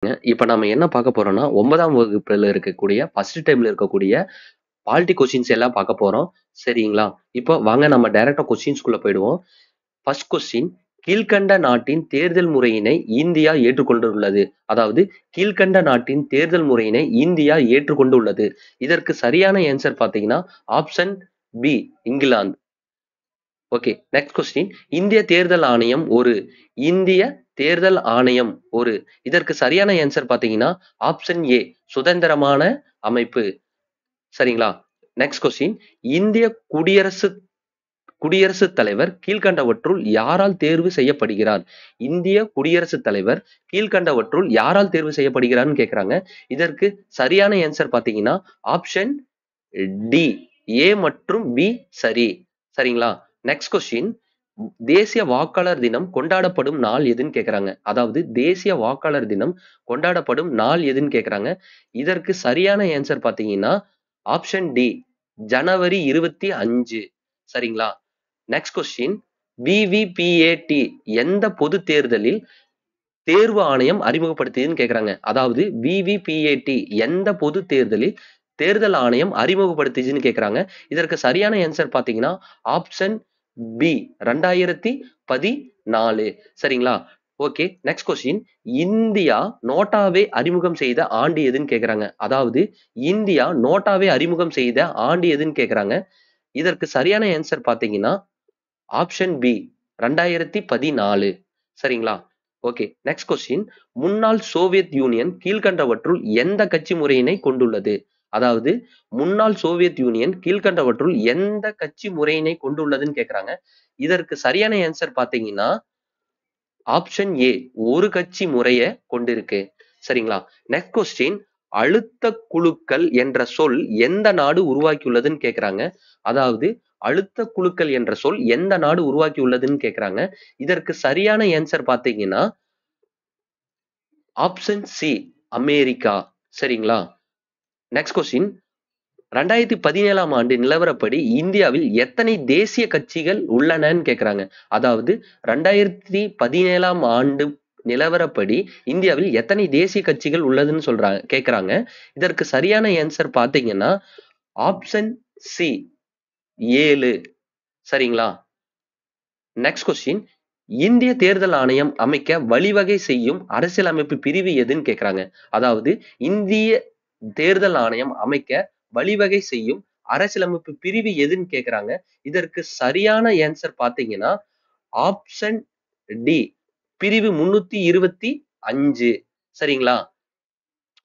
இப்ப நம்ம என்ன பார்க்க போறோம்னா, 9ஆம் வகுப்புல இருக்கக்கூடிய ஃபர்ஸ்ட் டெர்ம்ல இருக்கக்கூடிய பாலிட்டி கொஸ்டின்ஸ் எல்லாம் பார்க்க போறோம். சரிங்களா? இப்போ வாங்க நம்ம டைரக்ட்டா கொஸ்டின்ஸ்குள்ள போயிடுவோம். ஃபர்ஸ்ட் கொஸ்டின் கீழ்க்கண்ட நாட்டின் தேர்தல் முறையினை இந்தியா ஏற்றுக்கொண்டுள்ளது. அதாவது கீழ்க்கண்ட நாட்டின் தேர்தல் முறையினை இந்தியா ஏற்றுக்கொண்டுள்ளது. இதற்கு சரியான ஆன்சர் பார்த்தீங்கன்னா, option B England. Okay. Next question இந்திய தேர்தல் ஆணையம் ஒரு இந்திய தேர்தல் ஆணையம் ஒரு இதற்கு சரியான ஆன்சர் பார்த்தீங்கன்னா, ஆப்ஷன் ஏ சுதந்திரமான அமைப்பு. சரிங்களா? நெக்ஸ்ட் கொஸ்டின் இந்திய குடியரசுத் தலைவர் கீழ்க்கண்டவற்றுள் யாரால் தேர்வு செய்யப்படுகிறார்? இந்திய குடியரசுத் தலைவர் கீழ்க்கண்டவற்றுள் யாரால் தேர்வு செய்யப்படுகிறார்ன்னு கேட்குறாங்க. இதற்கு சரியான ஆன்சர் பார்த்தீங்கன்னா, ஆப்ஷன் டி ஏ மற்றும் பி சரி. சரிங்களா? நெக்ஸ்ட் கொஸ்டின் தேசிய வாக்காளர் தினம் கொண்டாடப்படும் நாள் எதுன்னு கேட்குறாங்க. அதாவது தேசிய வாக்காளர் தினம் கொண்டாடப்படும் நாள் எதுன்னு கேட்குறாங்க. இதற்கு சரியான ஆன்சர் பார்த்தீங்கன்னா, ஆப்ஷன் டி ஜனவரி 25. சரிங்களா? நெக்ஸ்ட் கொஸ்டின் விவிபிஏடி எந்த பொது தேர்தலில் தேர்வு ஆணையம் அறிமுகப்படுத்தியதுன்னு கேட்குறாங்க. அதாவது விவிபிஏடி எந்த பொது தேர்தலில் தேர்தல் ஆணையம் அறிமுகப்படுத்திச்சுன்னு கேட்குறாங்க. இதற்கு சரியான ஆன்சர் பார்த்தீங்கன்னா, ஆப்ஷன் பி 2014. சரிங்களா? ஓகே. நெக்ஸ்ட் கொஸ்டின் இந்தியா நோட்டாவை அறிமுகம் செய்த ஆண்டு எதுன்னு கேட்குறாங்க. அதாவது இந்தியா நோட்டாவை அறிமுகம் செய்த ஆண்டு எதுன்னு கேட்குறாங்க. இதற்கு சரியான ஆன்சர் பார்த்தீங்கன்னா, ஆப்ஷன் பி 2014. சரிங்களா? ஓகே. நெக்ஸ்ட் கொஸ்டின் முன்னாள் சோவியத் யூனியன் கீழ்க்கண்டவற்றுள் எந்த கட்சி முறையினை கொண்டுள்ளது? அதாவது முன்னாள் சோவியத் யூனியன் கீழ்க்கண்டவற்றுள் எந்த கட்சி முறையினை கொண்டுள்ளதுன்னு கேட்குறாங்க. இதற்கு சரியான ஆன்சர் பார்த்தீங்கன்னா, ஆப்ஷன் ஏ ஒரு கட்சி முறைய கொண்டிருக்கு. சரிங்களா? நெக்ஸ்ட் கொஸ்டின் அழுத்த குழுக்கள் என்ற சொல் எந்த நாடு உருவாக்கியுள்ளதுன்னு கேட்குறாங்க. அதாவது அழுத்த குழுக்கள் என்ற சொல் எந்த நாடு உருவாக்கியுள்ளதுன்னு கேட்குறாங்க. இதற்கு சரியான ஆன்சர் பார்த்தீங்கன்னா, ஆப்ஷன் சி அமெரிக்கா. சரிங்களா? நெக்ஸ்ட் கொஸ்டின் 2017ஆம் ஆண்டு நிலவரப்படி இந்தியாவில் எத்தனை தேசிய கட்சிகள் உள்ளனன்னு கேட்குறாங்க. அதாவது 2017ஆம் ஆண்டு நிலவரப்படி இந்தியாவில் எத்தனை தேசிய கட்சிகள் உள்ளதுன்னு கேட்குறாங்க. இதற்கு சரியான ஆன்சர் பார்த்தீங்கன்னா, ஆப்ஷன் சி 7. சரிங்களா? நெக்ஸ்ட் கொஸ்டின் இந்திய தேர்தல் ஆணையம் அமைக்க வழிவகை செய்யும் அரசியலமைப்பு பிரிவு எதுன்னு கேட்குறாங்க. அதாவது இந்திய தேர்தல் ஆணையம் அமைக்க வழிவகை செய்யும் அரசியலமைப்பு பிரிவு எதுன்னு கேட்குறாங்க. இதற்கு சரியான ஆன்சர் பார்த்தீங்கன்னா, ஆப்ஷன் டி பிரிவு 325. சரிங்களா?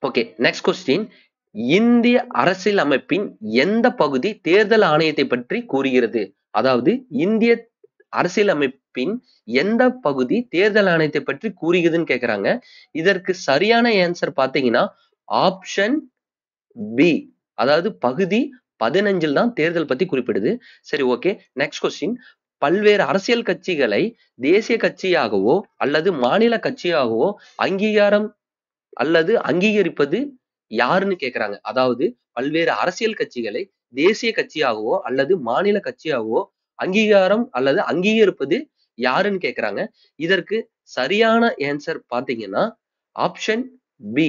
ஓகே. நெக்ஸ்ட் கொஸ்டின் இந்திய அரசியல் அமைப்பின் எந்த பகுதி தேர்தல் ஆணையத்தை பற்றி கூறுகிறது? அதாவது இந்திய அரசியல் அமைப்பின் எந்த பகுதி தேர்தல் ஆணையத்தை பற்றி கூறுகிறதுன்னு கேட்குறாங்க. இதற்கு சரியான ஆன்சர் பார்த்தீங்கன்னா, ஆப்ஷன் பி அதாவது பகுதி 15 தான் தேர்தல் பத்தி குறிப்பிடுது. சரி ஓகே. நெக்ஸ்ட் கொஸ்டின் பல்வேறு அரசியல் கட்சிகளை தேசிய கட்சியாகவோ அல்லது மாநில கட்சியாகவோ அங்கீகாரம் அல்லது அங்கீகரிப்பது யாருன்னு கேட்குறாங்க. அதாவது பல்வேறு அரசியல் கட்சிகளை தேசிய கட்சியாகவோ அல்லது மாநில கட்சியாகவோ அங்கீகாரம் அல்லது அங்கீகரிப்பது யாருன்னு கேட்குறாங்க. இதற்கு சரியான ஆன்சர் பார்த்தீங்கன்னா, ஆப்ஷன் பி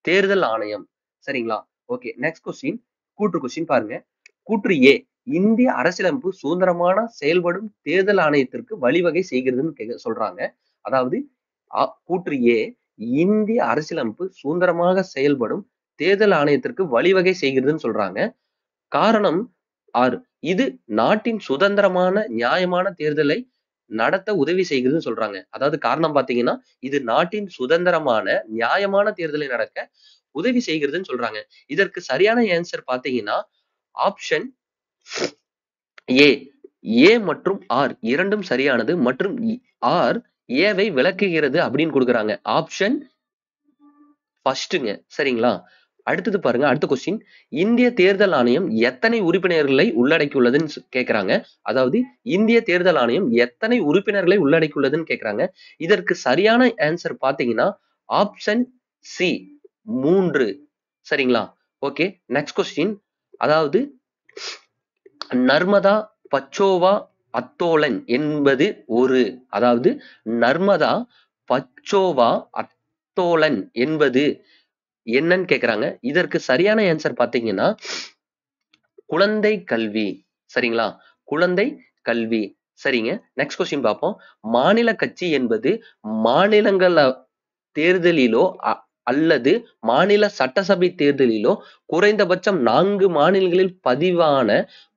தேர்தல் ஆணையம். சரிங்களா? ஓகே. நெக்ஸ்ட் கொஸ்டின் கூற்று கொஸ்டின் பாருங்க. கூற்று ஏ இந்திய அரசியலமைப்பு சுதந்திரமான செயல்படும் தேர்தல் ஆணையத்திற்கு வழிவகை செய்கிறதுன்னு சொல்றாங்க. அதாவது கூற்று ஏ இந்திய அரசியலமைப்பு சுதந்திரமாக செயல்படும் தேர்தல் ஆணையத்திற்கு வழிவகை செய்கிறதுன்னு சொல்றாங்க. காரணம் 6 இது நாட்டின் சுதந்திரமான நியாயமான தேர்தலை நடத்த உதவி செய்கிறதுன்னு சொல்றாங்க. அதாவது காரணம் பார்த்தீங்கன்னா, இது நாட்டின் சுதந்திரமான நியாயமான தேர்தலை நடக்க உதவி செய்கிறதுன்னு சொல்றாங்க. இதற்கு சரியான ஆன்சர் பார்த்தீங்கன்னா, ஆப்ஷன் ஏ. ஏ மற்றும் ஆர் இரண்டும் சரியானது மற்றும் ஆர் ஏவை விளக்குகிறது அப்படின்னு கொடுக்குறாங்க. ஆப்ஷன் ஃபர்ஸ்ட்ங்க. சரிங்களா? அடுத்தது பாருங்க. அடுத்த கொஸ்டின் இந்திய தேர்தல் ஆணையம் எத்தனை உறுப்பினர்களை உள்ளடக்கியுள்ளதுன்னு கேட்குறாங்க. அதாவது இந்திய தேர்தல் ஆணையம் எத்தனை உறுப்பினர்களை உள்ளடக்கியுள்ளதுன்னு கேட்குறாங்க. இதற்கு சரியான ஆன்சர் பார்த்தீங்கன்னா, ஆப்ஷன் சி 3. சரிங்களா? ஓகே. நெக்ஸ்ட் கொஸ்டின் அதாவது நர்மதா பச்சோவா அத்தோலன் என்பது ஒரு அதாவது நர்மதா பச்சோவா சமத்தோலன் என்பது என்னன்னு கேக்குறாங்க. இதற்கு சரியான ஆன்சர் பாத்தீங்கன்னா குழந்தை கல்வி. சரிங்களா? குழந்தை கல்வி. சரிங்க. நெக்ஸ்ட் கொஸ்டின் பார்ப்போம். மாநில கட்சி என்பது மாநிலங்கள தேர்தலிலோ அல்லது மாநில சட்டசபை தேர்தலிலோ குறைந்தபட்சம் 4 மாநிலங்களில் பதிவான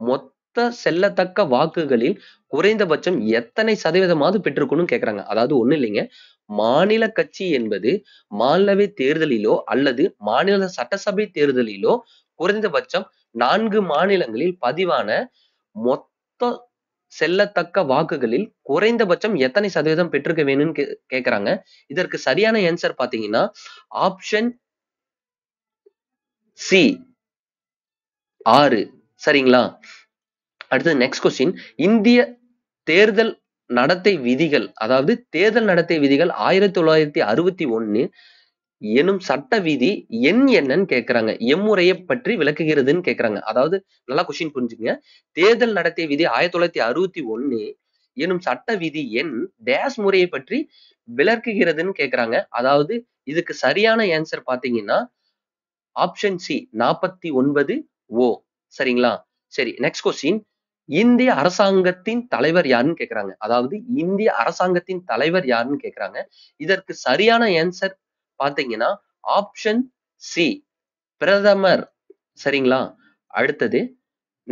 மொத்த செல்லத்தக்க வாக்குகளில் குறைந்தபட்சம் எத்தனை சதவீதமாவது பெற்றிருக்கணும்னு கேக்குறாங்க. அதாவது ஒண்ணும் இல்லைங்க. மாநில கட்சி என்பது மாநிலவை தேர்தலிலோ அல்லது மாநில சட்டசபை தேர்தலிலோ குறைந்தபட்சம் 4 மாநிலங்களில் பதிவான மொத்த செல்லத்தக்க வாக்குகளில் குறைந்தபட்சம் எத்தனை சதவீதம் பெற்றிருக்க வேணும்னு கேக்குறாங்க. இதற்கு சரியான ஆன்சர் பாத்தீங்கன்னா ஆப்ஷன் சி 6. சரிங்களா? அடுத்தது நெக்ஸ்ட் கொஸ்டின். இந்திய தேர்தல் நடத்தை விதிகள், அதாவது தேர்தல் நடத்தை விதிகள் 1961 எனும் சட்ட விதி எண் என்னன்னு கேக்குறாங்க. எம்முறையை பற்றி விளக்குகிறதுன்னு கேக்குறாங்க. அதாவது நல்லா கொஸ்டின் புரிஞ்சுங்க. தேர்தல் நடத்தை விதி 1961 எனும் சட்ட விதி எண் டேஷ் முறையை பற்றி விளக்குகிறதுன்னு கேக்குறாங்க. அதாவது இதுக்கு சரியான ஆன்சர் பாத்தீங்கன்னா ஆப்ஷன் சி 49 ஓ. சரிங்களா? சரி, நெக்ஸ்ட் கொஸ்டின். இந்திய அரசாங்கத்தின் தலைவர் யாருன்னு கேக்குறாங்க. அதாவது இந்திய அரசாங்கத்தின் தலைவர் யாருன்னு கேக்குறாங்க. இதற்கு சரியான ஆன்சர் பாத்தீங்கன்னா ஆப்ஷன் சி பிரதமர். சரிங்களா? அடுத்தது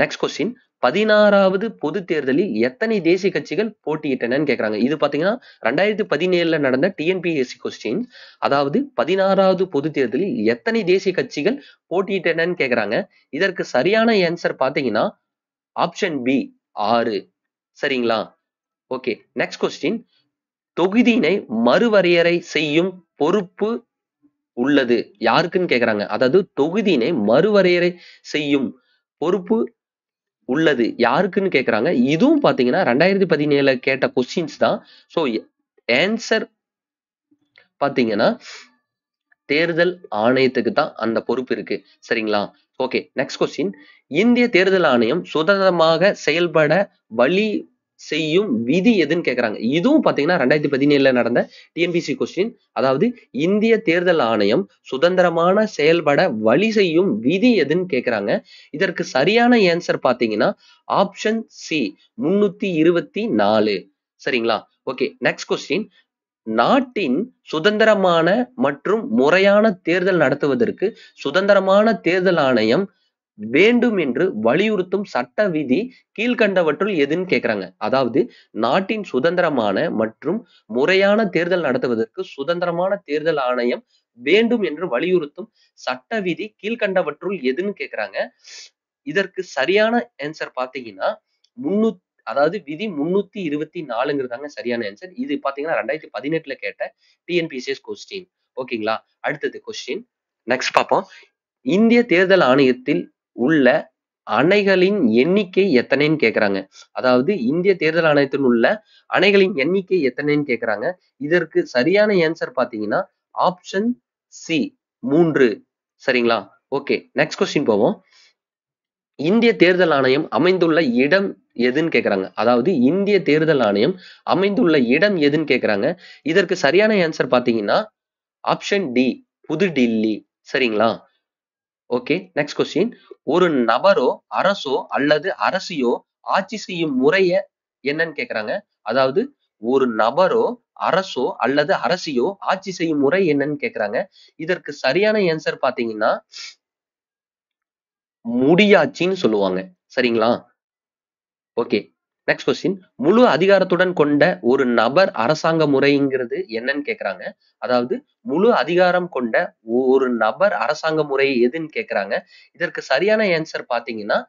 நெக்ஸ்ட் கொஸ்டின். 16வது பொது தேர்தலில் எத்தனை தேசிய கட்சிகள் போட்டியிட்டனன்னு கேக்குறாங்க. இது பாத்தீங்கன்னா 2017 நடந்த டிஎன்பிஎஸ்சி கொஸ்டின். அதாவது 16வது பொது தேர்தலில் எத்தனை தேசிய கட்சிகள் போட்டியிட்டனன்னு கேக்குறாங்க. இதற்கு சரியான ஆன்சர் பாத்தீங்கன்னா ஆப்ஷன் பி 6. சரிங்களா? Okay, next question. தொகுதியினை மறுவரையறை செய்யும் பொறுப்பு உள்ளது யாருக்குன்னு கேக்குறாங்க. அதாவது தொகுதியினை மறுவரையறை செய்யும் பொறுப்பு உள்ளது யாருக்குன்னு கேக்குறாங்க. இதுவும் பாத்தீங்கன்னா 2017 கேட்ட கொஸ்டின்ஸ் தான். சோ ஆன்சர் பாத்தீங்கன்னா தேர்தல் ஆணையத்துக்கு தான் அந்த பொறுப்பு இருக்கு. சரிங்களா? Okay, next question. இந்திய தேர்தல் ஆணையம் சுதந்திரமாக செயல்பட வழி செய்யும் விதி எதுன்னு கேக்குறாங்க. இதுவும் பாத்தீங்கன்னா 2017 நடந்த டிஎன்பிசி கொஸ்டின். அதாவது இந்திய தேர்தல் ஆணையம் சுதந்திரமான செயல்பட வழி செய்யும் விதி எதுன்னு கேக்குறாங்க. இதற்கு சரியான ஆன்சர் பாத்தீங்கன்னா ஆப்ஷன் சி 324. சரிங்களா? Okay, next question. நாட்டின் சுதந்திரமான மற்றும் முறையான தேர்தல் நடத்துவதற்கு சுதந்திரமான தேர்தல் ஆணையம் வேண்டும் என்று வலியுறுத்தும் சட்ட விதி கீழ்கண்டவற்றுள் எதுன்னு கேக்குறாங்க. அதாவது நாட்டின் சுதந்திரமான மற்றும் முறையான தேர்தல் நடத்துவதற்கு சுதந்திரமான தேர்தல் ஆணையம் வேண்டும் என்று வலியுறுத்தும் சட்ட விதி கீழ்கண்டவற்றுள் எதுன்னு கேக்குறாங்க. இதற்கு சரியான ஆன்சர் பாத்தீங்கன்னா அதாவது விதி 324ங்கிறதாங்க சரியான ஆன்சர். இது பாத்தீங்கன்னா 2018 கேட்ட டிஎன்பிசிஎஸ் கொஸ்டின். ஓகேங்களா? அடுத்தது கொஸ்டின். நெக்ஸ்ட் பார்ப்போம். இந்திய தேர்தல் ஆணையத்தில் உள்ள அணைகளின் எண்ணிக்கை எத்தனைன்னு கேக்குறாங்க. அதாவது இந்திய தேர்தல் ஆணையத்தில் உள்ள அணைகளின் எண்ணிக்கை எத்தனைன்னு கேக்குறாங்க. இதற்கு சரியான ஆன்சர் பாத்தீங்கன்னா ஆப்ஷன் சி 3. சரிங்களா? ஓகே, நெக்ஸ்ட் கொஸ்டின் போவோம். இந்திய தேர்தல் ஆணையம் அமைந்துள்ள இடம் எதுன்னு கேக்குறாங்க. அதாவது இந்திய தேர்தல் ஆணையம் அமைந்துள்ள இடம் எதுன்னு கேக்குறாங்க. இதற்கு சரியான ஆன்சர் பாத்தீங்கன்னா ஆப்ஷன் டி புதுடில்லி. சரிங்களா? Okay, next question. ஒரு நபரோ அரசோ அல்லது அரசியோ ஆட்சி செய்யும் முறைய என்னன்னு கேக்குறாங்க. அதாவது ஒரு நபரோ அரசோ அல்லது அரசியோ ஆட்சி செய்யும் முறை என்னன்னு கேக்குறாங்க. இதற்கு சரியான ஆன்சர் பாத்தீங்கன்னா முடியாட்சின்னு சொல்லுவாங்க. சரிங்களா? Okay, next question. முழு அதிகாரத்துடன் கொண்ட ஒரு நபர் அரசாங்க முறைங்கிறது என்னன்னு கேக்குறாங்க. அதாவது முழு அதிகாரம் கொண்ட ஒரு நபர் அரசாங்க முறை எதுன்னு கேக்குறாங்க. இதற்கு சரியான ஆன்சர் பாத்தீங்கன்னா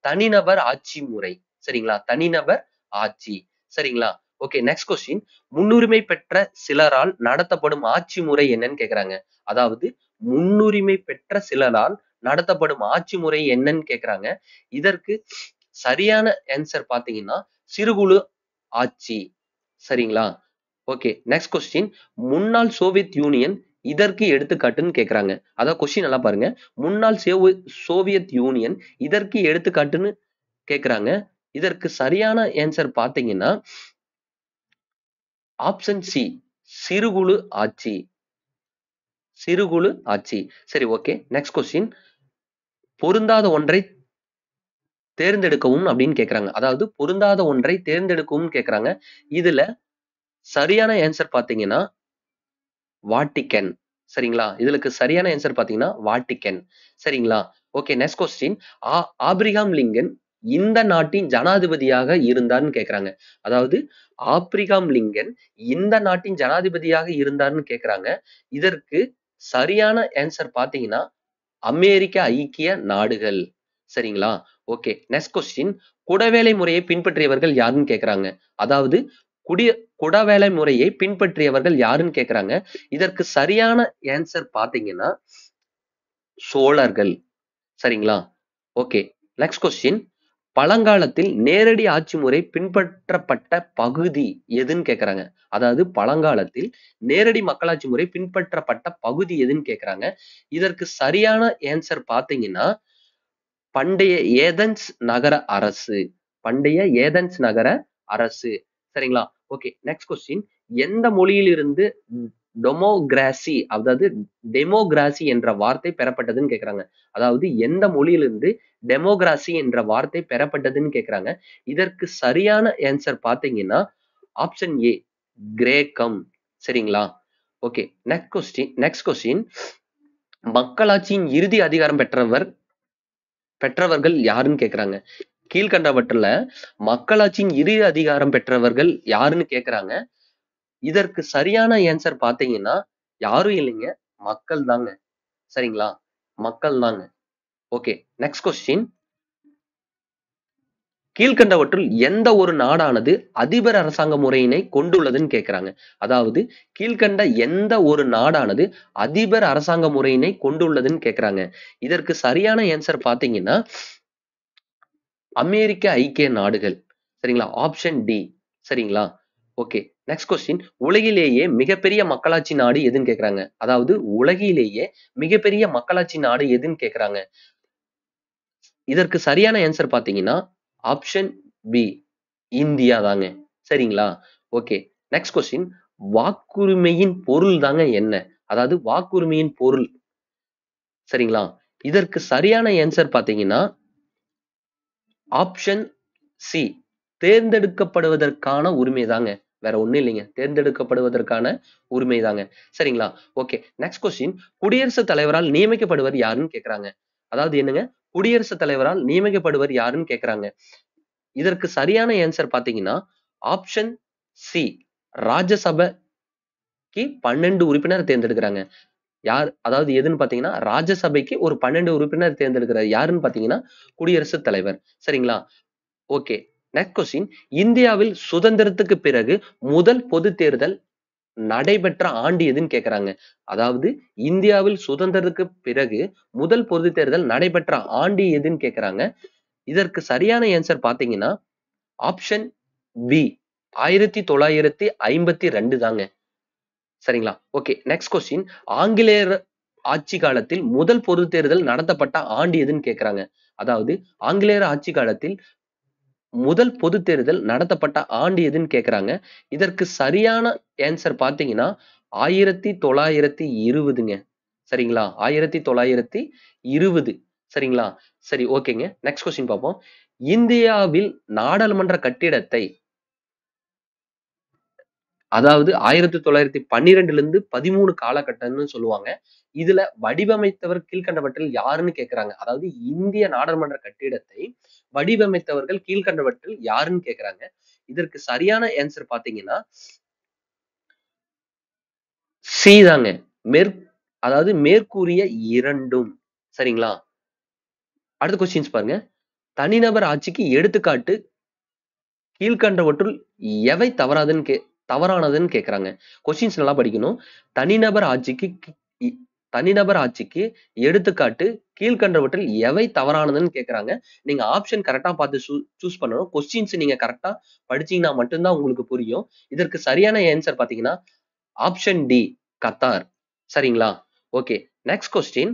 தனிநபர் ஆட்சி முறை. சரிங்களா? தனிநபர் ஆட்சி. சரிங்களா? Okay, next question. முன்னுரிமை பெற்ற சிலரால் நடத்தப்படும் ஆட்சி முறை என்னன்னு கேக்குறாங்க. அதாவது முன்னுரிமை பெற்ற சிலரால் நடத்தப்படும் ஆட்சி முறை என்னன்னு கேக்குறாங்க. இதற்கு சரியான ஆன்சர் பாத்தீங்கன்னா சிறுகுழு ஆட்சி. சரிங்களா? Okay, next question. முன்னாள் சோவியத் யூனியன் இதற்கு எடுத்துக்காட்டுன்னு கேக்குறாங்க. அதாவது கொஸ்டின் நல்லா பாருங்க. முன்னாள் சோவியத் யூனியன் இதற்கு எடுத்துக்காட்டுன்னு கேக்குறாங்க. இதற்கு சரியான ஆன்சர் பாத்தீங்கன்னா ஆப்ஷன் சி சிறுகுழு ஆட்சி. சிறுகுழு ஆட்சி. சரி, ஓகே. Next question. பொருந்தாத ஒன்றை தேர்ந்தெடுக்கவும் அப்படின்னு கேக்குறாங்க. அதாவது பொருந்தாத ஒன்றை தேர்ந்தெடுக்கவும் கேக்குறாங்க. இதுல சரியான ஆன்சர் பாத்தீங்கன்னா வாட்டிக்கன். சரிங்களா? இதுக்கு சரியான ஆன்சர் பாத்தீங்கன்னா வாட்டிக்கன். சரிங்களா? Okay. Next question. Abraham Lincoln இந்த நாட்டின் ஜனாதிபதியாக இருந்தார்னு கேக்குறாங்க. அதாவது ஆபிரகாம் லிங்கன் இந்த நாட்டின் ஜனாதிபதியாக இருந்தார்னு கேக்குறாங்க. இதற்கு சரியான ஆன்சர் பாத்தீங்கன்னா அமெரிக்க ஐக்கிய நாடுகள். சரிங்களா? ஓகே. Next question. குடவேலை முறையை பின்பற்றியவர்கள் யாருன்னு கேக்குறாங்க. அதாவது குடிய குடவேலை முறையை பின்பற்றியவர்கள் யாருன்னு கேக்குறாங்க. இதற்கு சரியான ஆன்சர் பாத்தீங்கன்னா சோழர்கள். சரிங்களா? ஓகே. Next question. பழங்காலத்தில் நேரடி ஆட்சி முறை பின்பற்றப்பட்ட பகுதி எதுன்னு கேக்குறாங்க. அதாவது பழங்காலத்தில் நேரடி மக்களாட்சி முறை பின்பற்றப்பட்ட பகுதி எதுன்னு கேக்குறாங்க. இதற்கு சரியான ஆன்சர் பாத்தீங்கன்னா பண்டைய ஏதென்ஸ் நகர அரசு. பண்டைய ஏதென்ஸ் நகர அரசு. சரிங்களா? ஓகே. Next question. எந்த மொழியிலிருந்து டெமோகிராசி அதாவது டெமோகிராசி என்ற வார்த்தை பெறப்பட்டதுன்னு கேக்குறாங்க. அதாவது எந்த மொழியிலிருந்து டெமோகிராசி என்ற வார்த்தை பெறப்பட்டதுன்னு கேக்குறாங்க. இதற்கு சரியான ஆன்சர் பாத்தீங்கன்னா ஆப்ஷன் ஏ கிரேக்கம். சரிங்களா? ஓகே. Next question. மக்களாட்சியின் இறுதி அதிகாரம் பெற்றவர்கள் யாருன்னு கேக்குறாங்க. கீழ்கண்டவற்றுல மக்களாட்சியின் இறுதி அதிகாரம் பெற்றவர்கள் யாருன்னு கேக்குறாங்க. இதற்கு சரியான ஆன்சர் பாத்தீங்கன்னா யாரும் இல்லைங்க, மக்கள் தாங்க. சரிங்களா? மக்கள் தாங்க. ஓகே. Next question. கீழ்கண்டவற்றுள் எந்த ஒரு நாடானது அதிபர் அரசாங்க முறையினை கொண்டுள்ளதுன்னு கேக்குறாங்க. அதாவது கீழ்கண்ட எந்த ஒரு நாடானது அதிபர் அரசாங்க முறையினை கொண்டுள்ளதுன்னு கேக்குறாங்க. இதற்கு சரியான ஆன்சர் பாத்தீங்கன்னா அமெரிக்க ஐக்கிய நாடுகள். சரிங்களா? Option D. சரிங்களா? ஓகே. Next question. உலகிலேயே மிகப்பெரிய மக்களாட்சி நாடு எதுன்னு கேக்குறாங்க. அதாவது உலகிலேயே மிகப்பெரிய மக்களாட்சி நாடு எதுன்னு கேக்குறாங்க. இதற்கு சரியான ஆன்சர் பாத்தீங்கன்னா ஆப்ஷன் பி இந்தியா தாங்க. சரிங்களா? ஓகே. Next question. வாக்குரிமையின் பொருள் தாங்க என்ன? அதாவது வாக்குரிமையின் பொருள். சரிங்களா? இதற்கு சரியான ஆன்சர் பாத்தீங்கன்னா ஆப்ஷன் சி தேர்ந்தெடுக்கப்படுவதற்கான உரிமை தாங்க. வேற ஒண்ணும் இல்லைங்க. தேர்ந்தெடுக்கப்படுவதற்கான உரிமை தாங்க. சரிங்களா? ஓகே. Next question. குடியரசுத் தலைவரால் நியமிக்கப்படுவர் யாருன்னு கேக்குறாங்க. அதாவது என்னங்க? குடியரசுத் தலைவரால் நியமிக்கப்படுவர் யாருன்னு கேக்குறாங்க. இதற்கு சரியான ஆன்சர் பாத்தீங்கன்னா ஆப்ஷன் சி ராஜ்யசபைக்கு 12 உறுப்பினர் தேர்ந்தெடுக்கிறாங்க. யார் அதாவது எதுன்னு பாத்தீங்கன்னா ராஜ்யசபைக்கு ஒரு 12 உறுப்பினர் தேர்ந்தெடுக்கிறார் யாருன்னு பாத்தீங்கன்னா குடியரசுத் தலைவர். சரிங்களா? ஓகே. Next question. இந்தியாவில் சுதந்திரத்துக்கு பிறகு முதல் பொது தேர்தல் நடைபெற்ற ஆண்டு எதுன்னு கேக்குறாங்க. அதாவது இந்தியாவில் சுதந்திரத்துக்கு பிறகு முதல் பொது தேர்தல் நடைபெற்ற ஆண்டு எதுன்னு கேக்குறாங்க. இதற்கு சரியான ஆன்சர் பாத்தீங்கன்னா ஆப்ஷன் பி 1952 தாங்க. சரிங்களா? ஓகே. Next question. ஆங்கிலேயர் ஆட்சி காலத்தில் முதல் பொது தேர்தல் நடத்தப்பட்ட ஆண்டு எதுன்னு கேக்குறாங்க. அதாவது ஆங்கிலேயர் ஆட்சி காலத்தில் முதல் பொது தேர்தல் நடத்தப்பட்ட ஆண்டு எதுன்னு கேக்குறாங்க. இதற்கு சரியான ஆன்சர் பாத்தீங்கன்னா 1920ங்க. சரிங்களா? 1920. சரிங்களா? சரி, ஓகேங்க. நெக்ஸ்ட் கொஸ்டின் பார்ப்போம். இந்தியாவில் நாடாளுமன்ற கட்டிடத்தை அதாவது 1912ல இருந்து 13 காலகட்டம்னு சொல்லுவாங்க. இதுல வடிவமைத்தவர் கீழ்க்கண்டவற்றில் யாருன்னு கேக்குறாங்க. அதாவது இந்திய நாடாளுமன்ற கட்டிடத்தை வடிவமைத்தவர்கள் கீழ்க்கண்டவற்றில் யாருன்னு கேக்குறாங்க. இதற்கு சரியான ஆன்சர் பாத்தீங்கன்னா சி தாங்க. மேற் அதாவது மேற்கூறிய இரண்டும். சரிங்களா? அடுத்த கொஸ்டின்ஸ் பாருங்க. தனிநபர் ஆட்சிக்கு எடுத்துக்காட்டு கீழ்க்கண்டவற்றுள் எவை தவறானதுன்னு கேக்குறாங்க. கொஸ்டின்ஸ் நல்லா படிக்கணும். தனிநபர் ஆட்சிக்கு இ தனிநபர் ஆட்சிக்கு எடுத்துக்காட்டு கீழ்க்கண்டவற்றில் எவை தவறானதுன்னு கேக்குறாங்க. நீங்க ஆப்ஷன் கரெக்ட்டா பார்த்து சூஸ் பண்ணணும். கொஸ்டின்ஸ் நீங்க கரெக்ட்டா படிச்சீங்கன்னா மட்டும் தான் உங்களுக்கு புரியும். இதற்கு சரியான ஆன்சர் பார்த்தீங்கன்னா, ஆப்ஷன் டி கத்தார். சரிங்களா? ஓகே. Next question.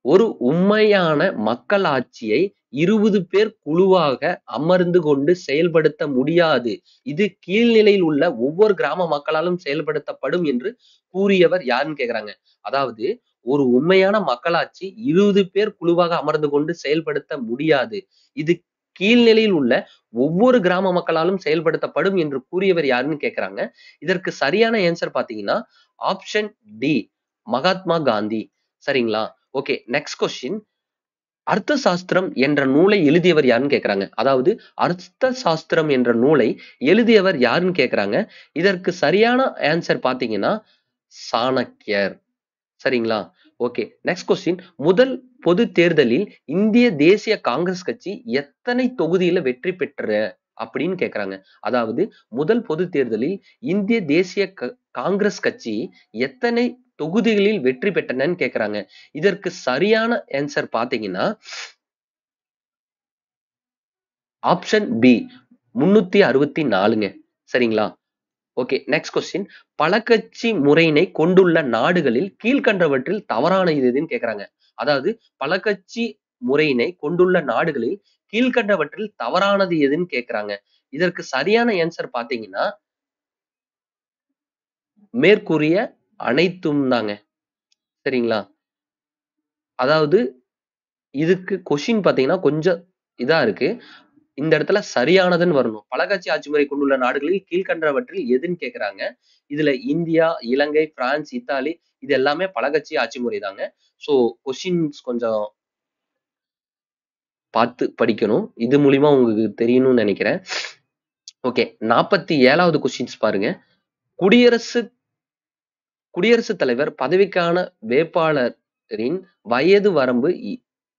ஒரு உண்மையான மக்கள் ஆட்சியை 20 பேர் குழுவாக அமர்ந்து கொண்டு செயல்படுத்த முடியாது. இது கீழ்நிலையில் உள்ள ஒவ்வொரு கிராம மக்களாலும் செயல்படுத்தப்படும் என்று கூறியவர் யாருன்னு கேக்குறாங்க. அதாவது ஒரு உண்மையான மக்களாட்சி 20 பேர் குழுவாக அமர்ந்து கொண்டு செயல்படுத்த முடியாது. இது கீழ்நிலையில் உள்ள ஒவ்வொரு கிராம மக்களாலும் செயல்படுத்தப்படும் என்று கூறியவர் யாருன்னு கேக்குறாங்க. இதற்கு சரியான ஆன்சர் பாத்தீங்கன்னா ஆப்ஷன் டி, மகாத்மா காந்தி. சரிங்களா? Okay, next question. அர்த்த சாஸ்திரம் என்ற நூலை எழுதியவர் யாருன்னு கேக்குறாங்க. அதாவது அர்த்த சாஸ்திரம் என்ற நூலை எழுதியவர் யாருன்னு கேக்குறாங்க. இதற்கு சரியான ஆன்சர் பாத்தீங்கன்னா சாணக்கியர். சரிங்களா? Okay, next question. முதல் பொது தேர்தலில் இந்திய தேசிய காங்கிரஸ் கட்சி எத்தனை தொகுதியில வெற்றி பெற்ற அப்படின்னு கேக்குறாங்க. அதாவது முதல் பொது தேர்தலில் இந்திய தேசிய காங்கிரஸ் கட்சி எத்தனை தொகுதிகளில் வெற்றி பெற்றனன்னு கேக்குறாங்க. இதற்கு சரியான ஆன்சர் பாத்தீங்கன்னா ஆப்ஷன் பி 364ங்க. சரிங்களா? Okay, next question. பலகட்சி முறையினை கொண்டுள்ள நாடுகளில் கீழ்கண்டவற்றில் தவறானது எதுன்னு கேக்குறாங்க. அதாவது பலகட்சி முறையினை கொண்டுள்ள நாடுகளில் கீழ்கண்டவற்றில் தவறானது எதுன்னு கேக்குறாங்க. இதற்கு சரியான ஆன்சர் பாத்தீங்கன்னா மேற்கூறிய அனைத்தும் தாங்க. சரிங்களா? அதாவது இதுக்கு கொஸ்டின் பாத்தீங்கன்னா கொஞ்சம் இதா இருக்கு. இந்த இடத்துல சரியானதுன்னு வரணும். பலகட்சி ஆட்சி முறை கொண்டுள்ள நாடுகளில் கீழ்கண்டவற்றில் எதுன்னு கேக்குறாங்க. இதுல இந்தியா, இலங்கை, பிரான்ஸ், இத்தாலி இது எல்லாமே பலகட்சி ஆட்சி முறை தாங்க. சோ கொஸ்டின்ஸ் கொஞ்சம் பார்த்து படிக்கணும். இது மூலியமா உங்களுக்கு தெரியணும்னு நினைக்கிறேன். ஓகே, 47வது கொஸ்டின்ஸ் பாருங்க. குடியரசுத் தலைவர் பதவிக்கான வேட்பாளரின் வயது வரம்பு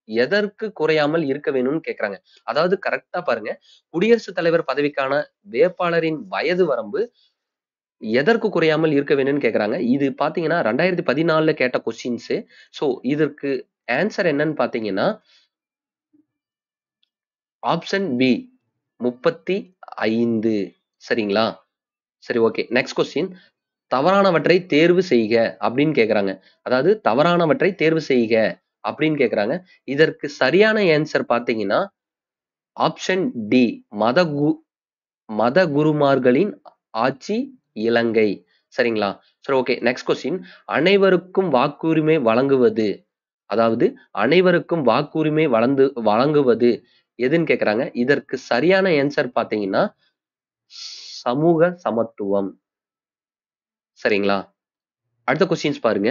எதற்கு குறையாமல் இருக்க வேணும்னு கேக்குறாங்க. அதாவது கரெக்ட்டா பாருங்க. குடியரசுத் தலைவர் பதவிக்கான வேட்பாளரின் வயது வரம்பு எதற்கு குறையாமல் இருக்க வேணும்னு கேக்குறாங்க. இது பாத்தீங்கன்னா 2014ல கேட்ட கொஸ்டின்ஸ். சோ இதற்கு ஆன்சர் என்னன்னு பாத்தீங்கன்னா ஆப்ஷன் பி 35. சரிங்களா? சரி, ஓகே, நெக்ஸ்ட் கொஸ்டின். தவறானவற்றை தேர்வு செய்க அப்படின்னு கேக்குறாங்க. அதாவது தவறானவற்றை தேர்வு செய்க அப்படின்னு கேக்குறாங்க. இதற்கு சரியான ஆன்சர் பாத்தீங்கன்னா ஆப்ஷன் டி, மத குருமார்களின் ஆட்சி இலங்கை. சரிங்களா? சரி, ஓகே, நெக்ஸ்ட் கொஸ்டின். அனைவருக்கும் வாக்குரிமை வழங்குவது, அதாவது அனைவருக்கும் வாக்குரிமை வழங்குவது எதுன்னு கேக்குறாங்க. இதற்கு சரியான ஆன்சர் பாத்தீங்கன்னா சமூக சமத்துவம். சரிங்களா? அடுத்த கொஸ்டின்ஸ் பாருங்க.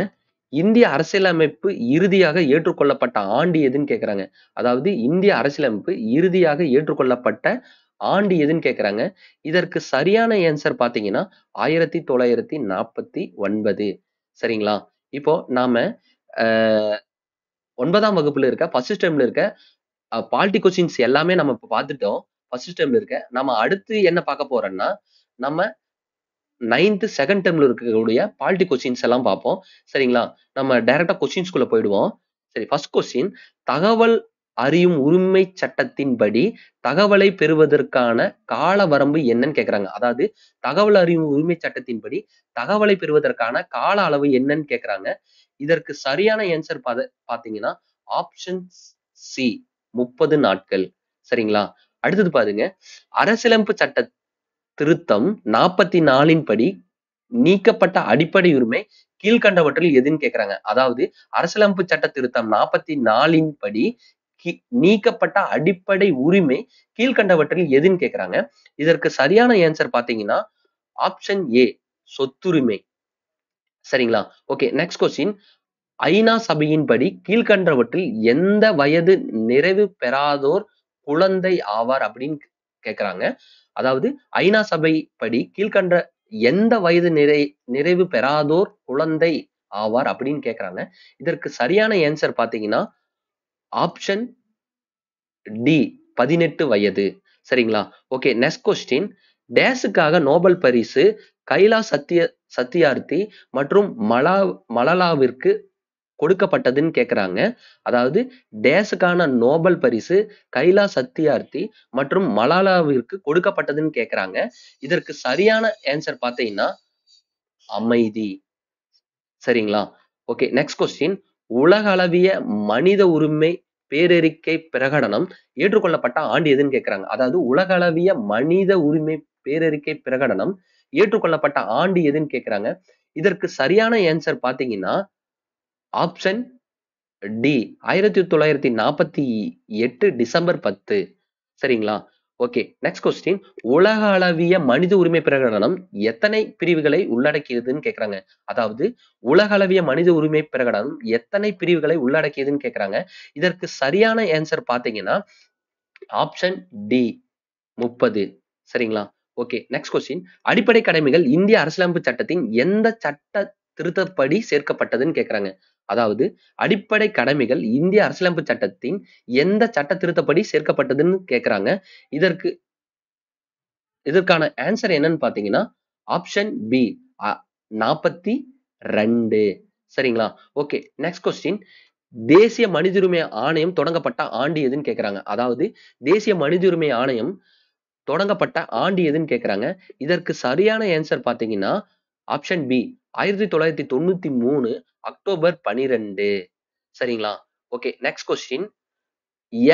இந்திய அரசியலமைப்பு இறுதியாக ஏற்றுக்கொள்ளப்பட்ட ஆண்டு எதுன்னு கேக்குறாங்க. அதாவது இந்திய அரசியலமைப்பு இறுதியாக ஏற்றுக்கொள்ளப்பட்ட ஆண்டு எதுன்னு கேக்குறாங்க. இதற்கு சரியான ஆன்சர் பாத்தீங்கன்னா 1949. சரிங்களா? இப்போ நாம அ 9ஆம் வகுப்புல இருக்க ஃபர்ஸ்ட் டெர்ம்ல இருக்க பாலிட்டி கொஸ்டின்ஸ் எல்லாமே நம்ம இப்ப பார்த்துட்டோம். ஃபர்ஸ்ட் டெர்ம்ல இருக்க. நம்ம அடுத்து என்ன பார்க்க போறோம்னா, நம்ம 9த் செகண்ட் டெர்ம்ல இருக்கக்கூடிய பாலிட்டி கொஸ்டின்ஸ் எல்லாம் பார்ப்போம். சரிங்களா? நம்ம டைரக்ட்டா கொஸ்டின்ஸ்குள்ள போயிடுவோம். சரி, ஃபர்ஸ்ட் கொஸ்டின். தகவல் அறியும் உரிமை சட்டத்தின்படி தகவலை பெறுவதற்கான கால வரம்பு என்னன்னு கேக்குறாங்க. அதாவது தகவல் அறியும் உரிமை சட்டத்தின்படி தகவலை பெறுவதற்கான கால அளவு என்னன்னு கேக்குறாங்க. இதற்கு சரியான ஆன்சர் பாத்தீங்கன்னா ஆப்ஷன் சி 30 நாட்கள். சரிங்களா? அடுத்தது பாருங்க. அரசியலமைப்பு சட்ட திருத்தம் 44ன் படி நீக்கப்பட்ட அடிப்படை உரிமை கீழ்கண்டவற்றில் எதுன்னு கேக்குறாங்க. அதாவது அரசியலமைப்பு சட்ட திருத்தம் 44ன் படி நீக்கப்பட்ட அடிப்படை உரிமை கீழ்கண்டவற்றில் எதுன்னு கேக்குறாங்க. இதற்கு சரியான ஆன்சர் பாத்தீங்கன்னா ஆப்ஷன் ஏ, சொத்துரிமை. சரிங்களா? Okay, next question. ஐநா சபையின்படி கீழ்கண்டவற்றில் எந்த வயது நிறைவு பெறாதோர் குழந்தை ஆவார் அப்படின்னு கேக்குறாங்க. அதாவது ஐநா சபை படி கீழ்கண்ட எந்த வயது நிறைவு பெறாதோர் குழந்தை ஆவார் அப்படின்னு கேக்குறாங்க. இதற்கு சரியான ஆன்சர் பாத்தீங்கன்னா ஆப்ஷன் டி 18 வயது. சரிங்களா? Okay, next question. டேஸுக்காக நோபல் பரிசு கைலாஷ் சத்யார்த்தி மற்றும் மலாலாவிற்கு கொடுக்கப்பட்டதுன்னு கேக்குறாங்க. அதாவது டேஸுக்கான நோபல் பரிசு கைலாஷ் சத்யார்த்தி மற்றும் மலாலாவிற்கு கொடுக்கப்பட்டதுன்னு கேக்குறாங்க. இதற்கு சரியான ஆன்சர் பாத்தீங்கன்னா அமைதி. சரிங்களா? Okay, next question. உலகளவிய மனித உரிமை பேரறிக்கை பிரகடனம் ஏற்றுக்கொள்ளப்பட்ட ஆண்டு எதுன்னு கேக்குறாங்க. அதாவது உலகளவிய மனித உரிமை பேரறிக்கை பிரகடனம் ஏற்றுக்கொள்ளப்பட்ட ஆண்டு எதுன்னு கேக்குறாங்க. இதற்கு சரியான ஆன்சர் பாத்தீங்கன்னா ஆப்ஷன் டி 1948 டிசம்பர் 10. சரிங்களா? ஓகே. Next question. உலக அளவிய மனித உரிமை பிரகடனம் எத்தனை பிரிவுகளை உள்ளடக்கியதுன்னு கேக்குறாங்க. அதாவது உலக அளவிய மனித உரிமை பிரகடனம் எத்தனை பிரிவுகளை உள்ளடக்கியதுன்னு கேக்குறாங்க. இதற்கு சரியான ஆன்சர் பாத்தீங்கன்னா ஆப்ஷன் டி 30. சரிங்களா? ஓகே. Next question. அடிப்படை கடமைகள் இந்திய அரசியலமைப்பு சட்டத்தின் எந்த சட்ட திருத்தப்படி சேர்க்கப்பட்டதுன்னு கேக்குறாங்க. அதாவது அடிப்படை கடமைகள் இந்திய அரசியலமைப்பு சட்டத்தின் எந்த சட்ட திருத்தப்படி சேர்க்கப்பட்டதுன்னு கேக்குறாங்க. இதற்கு இதற்கான ஆன்சர் என்னன்னு பாத்தீங்கன்னா ஆப்ஷன் பி 42. சரிங்களா? ஓகே. Next question. தேசிய மனித உரிமை ஆணையம் தொடங்கப்பட்ட ஆண்டு எதுன்னு கேக்குறாங்க. அதாவது தேசிய மனித உரிமை ஆணையம் தொடங்கப்பட்ட ஆண்டு எதுன்னு கேக்குறாங்க. இதற்கு சரியான ஆன்சர் பாத்தீங்கன்னா ஆப்ஷன் பி 1993 அக்டோபர் 12. சரிங்களா? ஓகே. Next question.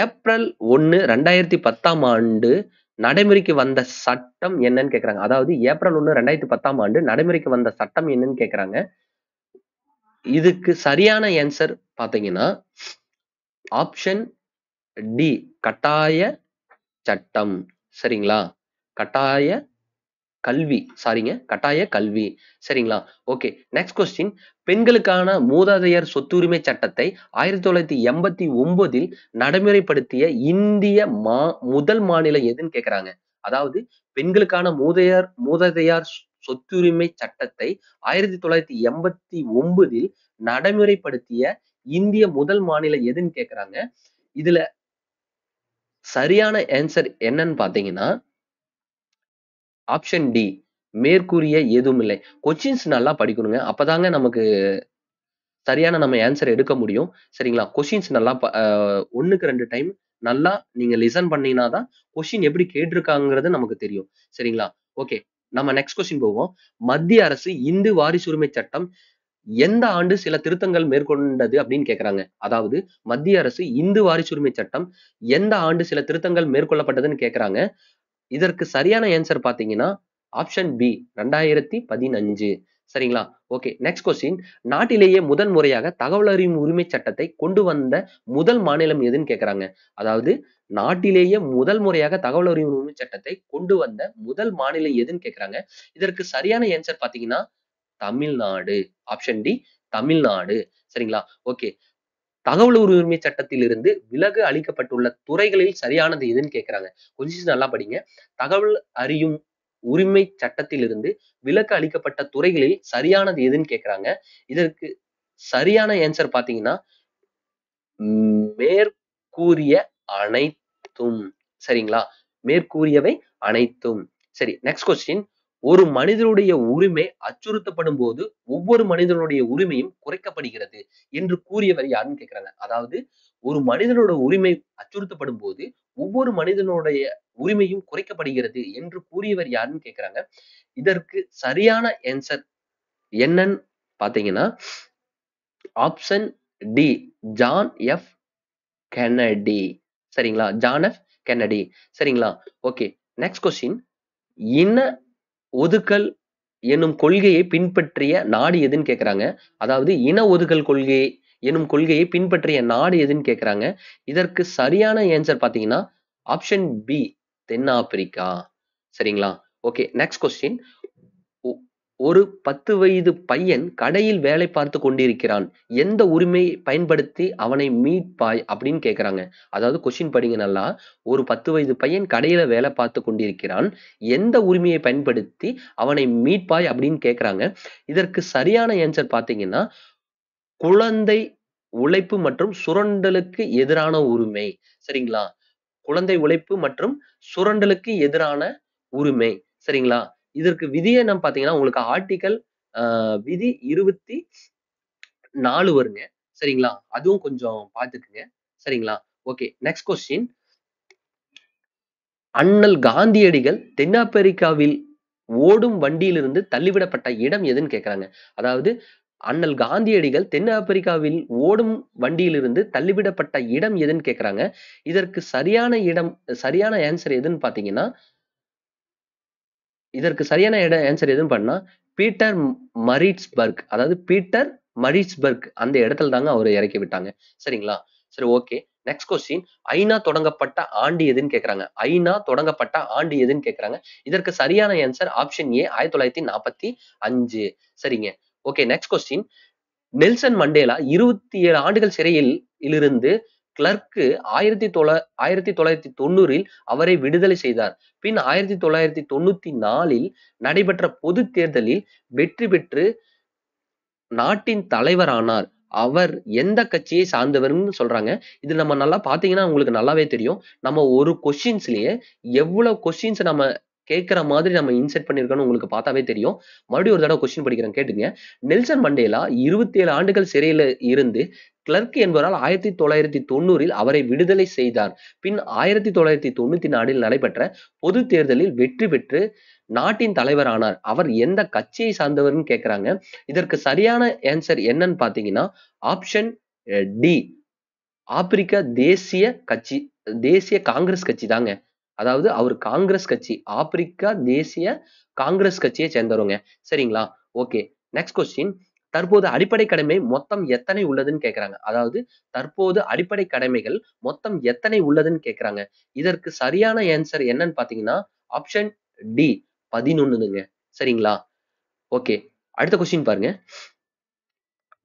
ஏப்ரல் 1, 2010ஆம் ஆண்டு நடைமுறைக்கு வந்த சட்டம் என்னன்னு கேக்குறாங்க. அதாவது ஏப்ரல் 1, 2010ஆம் ஆண்டு நடைமுறைக்கு வந்த சட்டம் என்னன்னு கேக்குறாங்க. இதுக்கு சரியான ஆன்சர் பாத்தீங்கன்னா ஆப்ஷன் டி கட்டாய சட்டம். சரிங்களா? கட்டாய கல்வி. சாரிங்க. கட்டாய கல்வி. சரிங்களா? ஓகே. Next question. பெண்களுக்கான மூதாதையர் சொத்துரிமை சட்டத்தை 1989ல் நடைமுறைப்படுத்திய இந்திய முதல் மாநிலம் எதுன்னு கேக்குறாங்க. அதாவது பெண்களுக்கான மூதாதையர் சொத்துரிமை சட்டத்தை 1989ல் நடைமுறைப்படுத்திய இந்திய முதல் மாநிலம் எதுன்னு கேக்குறாங்க. இதுல சரியான ஆன்சர் என்னன்னு பாத்தீங்கன்னா ஆப்ஷன் டி மேற்கூறிய எதுவும் இல்லை. கொஸ்டின்ஸ் நல்லா படிக்கணுங்க. அப்பதாங்க நமக்கு சரியான நம்ம ஆன்சர் எடுக்க முடியும். சரிங்களா? கொஸ்டின்ஸ் நல்லா ஒண்ணுக்கு 2 டைம் நல்லா நீங்க லிசன் பண்ணீங்கன்னா தான் கொஸ்டின் எப்படி கேட்டிருக்காங்கங்கிறது நமக்கு தெரியும். சரிங்களா? ஓகே. நம்ம நெக்ஸ்ட் கொஸ்டின் போவோம். மத்திய அரசு இந்து வாரிசுரிமை சட்டம் எந்த ஆண்டு சில திருத்தங்கள் மேற்கொண்டது அப்படின்னு கேக்குறாங்க. அதாவது மத்திய அரசு இந்து வாரிசுரிமை சட்டம் எந்த ஆண்டு சில திருத்தங்கள் மேற்கொள்ளப்பட்டதுன்னு கேக்குறாங்க. இதற்கு சரியான ஆன்சர் பாத்தீங்கன்னா ஆப்ஷன் பி 2015. சரிங்களா? ஓகே. Next question. நாட்டிலேயே முதல் முறையாக தகவல் அறியும் உரிமை சட்டத்தை கொண்டு வந்த முதல் மாநிலம் எதுன்னு கேக்குறாங்க. அதாவது நாட்டிலேயே முதல் முறையாக தகவல் அறியும் உரிமை சட்டத்தை கொண்டு வந்த முதல் மாநிலம் எதுன்னு கேக்குறாங்க. இதற்கு சரியான ஆன்சர் பாத்தீங்கன்னா தமிழ்நாடு. Option D Tamil Nadu. சரிங்களா? ஓகே. தகவல் உரிமை சட்டத்திலிருந்து விலக்கு அளிக்கப்பட்டுள்ள துறைகளில் சரியானது எதுன்னு கேக்குறாங்க. கொஞ்சம் நல்லா படிங்க. தகவல் அறியும் உரிமை சட்டத்திலிருந்து விலக்கு அளிக்கப்பட்ட துறைகளில் சரியானது எதுன்னு கேக்குறாங்க. இதற்கு சரியான ஆன்சர் பாத்தீங்கன்னா மேற்கூறிய அனைத்தும். சரிங்களா? மேற்கூறியவை அனைத்தும். சரி. Next question. ஒரு மனிதனுடைய உரிமை அச்சுறுத்தப்படும் போது ஒவ்வொரு மனிதனுடைய உரிமையும் குறைக்கப்படுகிறது என்று கூறியவர் யாருன்னு கேக்குறாங்க. அதாவது ஒரு மனிதனோட உரிமை அச்சுறுத்தப்படும் போது ஒவ்வொரு மனிதனுடைய உரிமையும் குறைக்கப்படுகிறது என்று கூறியவர் யாருன்னு கேக்குறாங்க. இதற்கு சரியான ஆன்சர் என்னன்னு பாத்தீங்கன்னா option D John F Kennedy. சரிங்களா? John F Kennedy. சரிங்களா? ஓகே. Next question. இன ஒதுக்கல் எனும் கொள்கையை பின்பற்றிய நாடு எதுன்னு கேக்குறாங்க. அதாவது இன ஒதுக்கல் கொள்கை எனும் கொள்கையை பின்பற்றிய நாடு எதுன்னு கேக்குறாங்க. இதற்கு சரியான ஆன்சர் பாத்தீங்கன்னா ஆப்ஷன் பி தென்னாப்பிரிக்கா. சரிங்களா? ஓகே. Next question. ஒரு 10 வயது பையன் கடையில் வேலை பார்த்து கொண்டிருக்கிறான். எந்த உரிமையை பயன்படுத்தி அவனை மீட்பாய் அப்படின்னு கேக்குறாங்க. அதாவது கொஸ்டின் படிங்க நல்லா. ஒரு 10 வயது பையன் கடையில வேலை பார்த்து கொண்டிருக்கிறான். எந்த உரிமையை பயன்படுத்தி அவனை மீட்பாய் அப்படின்னு கேக்குறாங்க. இதற்கு சரியான ஆன்சர் பாத்தீங்கன்னா குழந்தை உழைப்பு மற்றும் சுரண்டலுக்கு எதிரான உரிமை. சரிங்களா? குழந்தை உழைப்பு மற்றும் சுரண்டலுக்கு எதிரான உரிமை. சரிங்களா? இதற்கு விதி என்னன்னு பாத்தீங்கன்னா உங்களுக்கு ஆர்டிகல் விதி 24 வருங்க. சரிங்களா? அதுவும் கொஞ்சம் பாத்துக்குங்க. சரிங்களா? ஓகே. Next question. அண்ணல் காந்தியடிகள் தென்னாப்பிரிக்காவில் ஓடும் வண்டியிலிருந்து தள்ளிவிடப்பட்ட இடம் எதுன்னு கேக்குறாங்க. அதாவது அண்ணல் காந்தியடிகள் தென்னாப்பிரிக்காவில் ஓடும் வண்டியிலிருந்து தள்ளிவிடப்பட்ட இடம் எதுன்னு கேக்குறாங்க. இதற்கு சரியான ஆன்சர் எதுன்னு பாத்தீங்கன்னா, இதற்கு சரியான ஆன்சர் எதுன்னு பண்ணா பீட்டர் மரிட்ஸ்பர்க், அதாவது பீட்டர் மரிட்ஸ்பர்க் அந்த இடத்துல தாங்க அவரை இறக்கி விட்டாங்க. சரிங்களா? சரி, ஓகே. Next question. ஐநா தொடங்கப்பட்ட ஆண்டு எதுன்னு கேக்குறாங்க. ஐநா தொடங்கப்பட்ட ஆண்டு எதுன்னு கேக்குறாங்க. இதற்கு சரியான ஆன்சர் ஆப்ஷன் ஏ 1945. சரிங்க. Okay. Next question. Nelson Mandela 27 ஆண்டுகள் சிறையில் இருந்து கிளர்க்கு 1990ல் அவரை விடுதலை செய்தார். பின் 1994ல் நடைபெற்ற பொதுத் தேர்தலில் வெற்றி பெற்று நாட்டின் தலைவரானார். அவர் எந்த கட்சியை சார்ந்தவர்ன்னு சொல்றாங்க. இது நம்ம நல்லா பார்த்தீங்கன்னா உங்களுக்கு நல்லாவே தெரியும். நம்ம ஒரு கொஸ்டின்ஸ்லயே எவ்வளவு கொஸ்டின்ஸ் நம்ம கேட்கிற மாதிரி நம்ம இன்செர்ட் பண்ணியிருக்கோம்னு உங்களுக்கு பார்த்தாவே தெரியும். மறுபடியும் ஒரு தடவ கொஸ்டின் படிக்கிறேன் கேட்டுங்க. நெல்சன் மண்டேலா 27 ஆண்டுகள் சிறையில இருந்து கிளர்க் என்பவரால் 1990ல் அவரை விடுதலை செய்தார். பின் 1994ல் நடைபெற்ற பொதுத் தேர்தலில் வெற்றி பெற்று நாட்டின் தலைவரானார். அவர் எந்த கட்சியை சார்ந்தவர்ன்னு கேட்கிறாங்க. இதற்கு சரியான ஆன்சர் என்னன்னு பாத்தீங்கன்னா ஆப்ஷன் டி ஆப்பிரிக்க தேசிய கட்சி, தேசிய காங்கிரஸ் கட்சி தாங்க. அதாவது அவர் காங்கிரஸ் கட்சி, ஆப்பிரிக்கா தேசிய காங்கிரஸ் கட்சியை சேர்ந்தவருங்க. சரிங்களா? ஓகே. Next question. தற்போது அடிப்படை கடமை மொத்தம் எத்தனை உள்ளதுன்னு கேக்குறாங்க. அதாவது தற்போது அடிப்படை கடமைகள் மொத்தம் எத்தனை உள்ளதுன்னு கேக்குறாங்க. இதற்கு சரியான ஆன்சர் என்னன்னு பாத்தீங்கன்னா ஆப்ஷன் டி 11ங்க. சரிங்களா? ஓகே. அடுத்த கொஸ்டின் பாருங்க.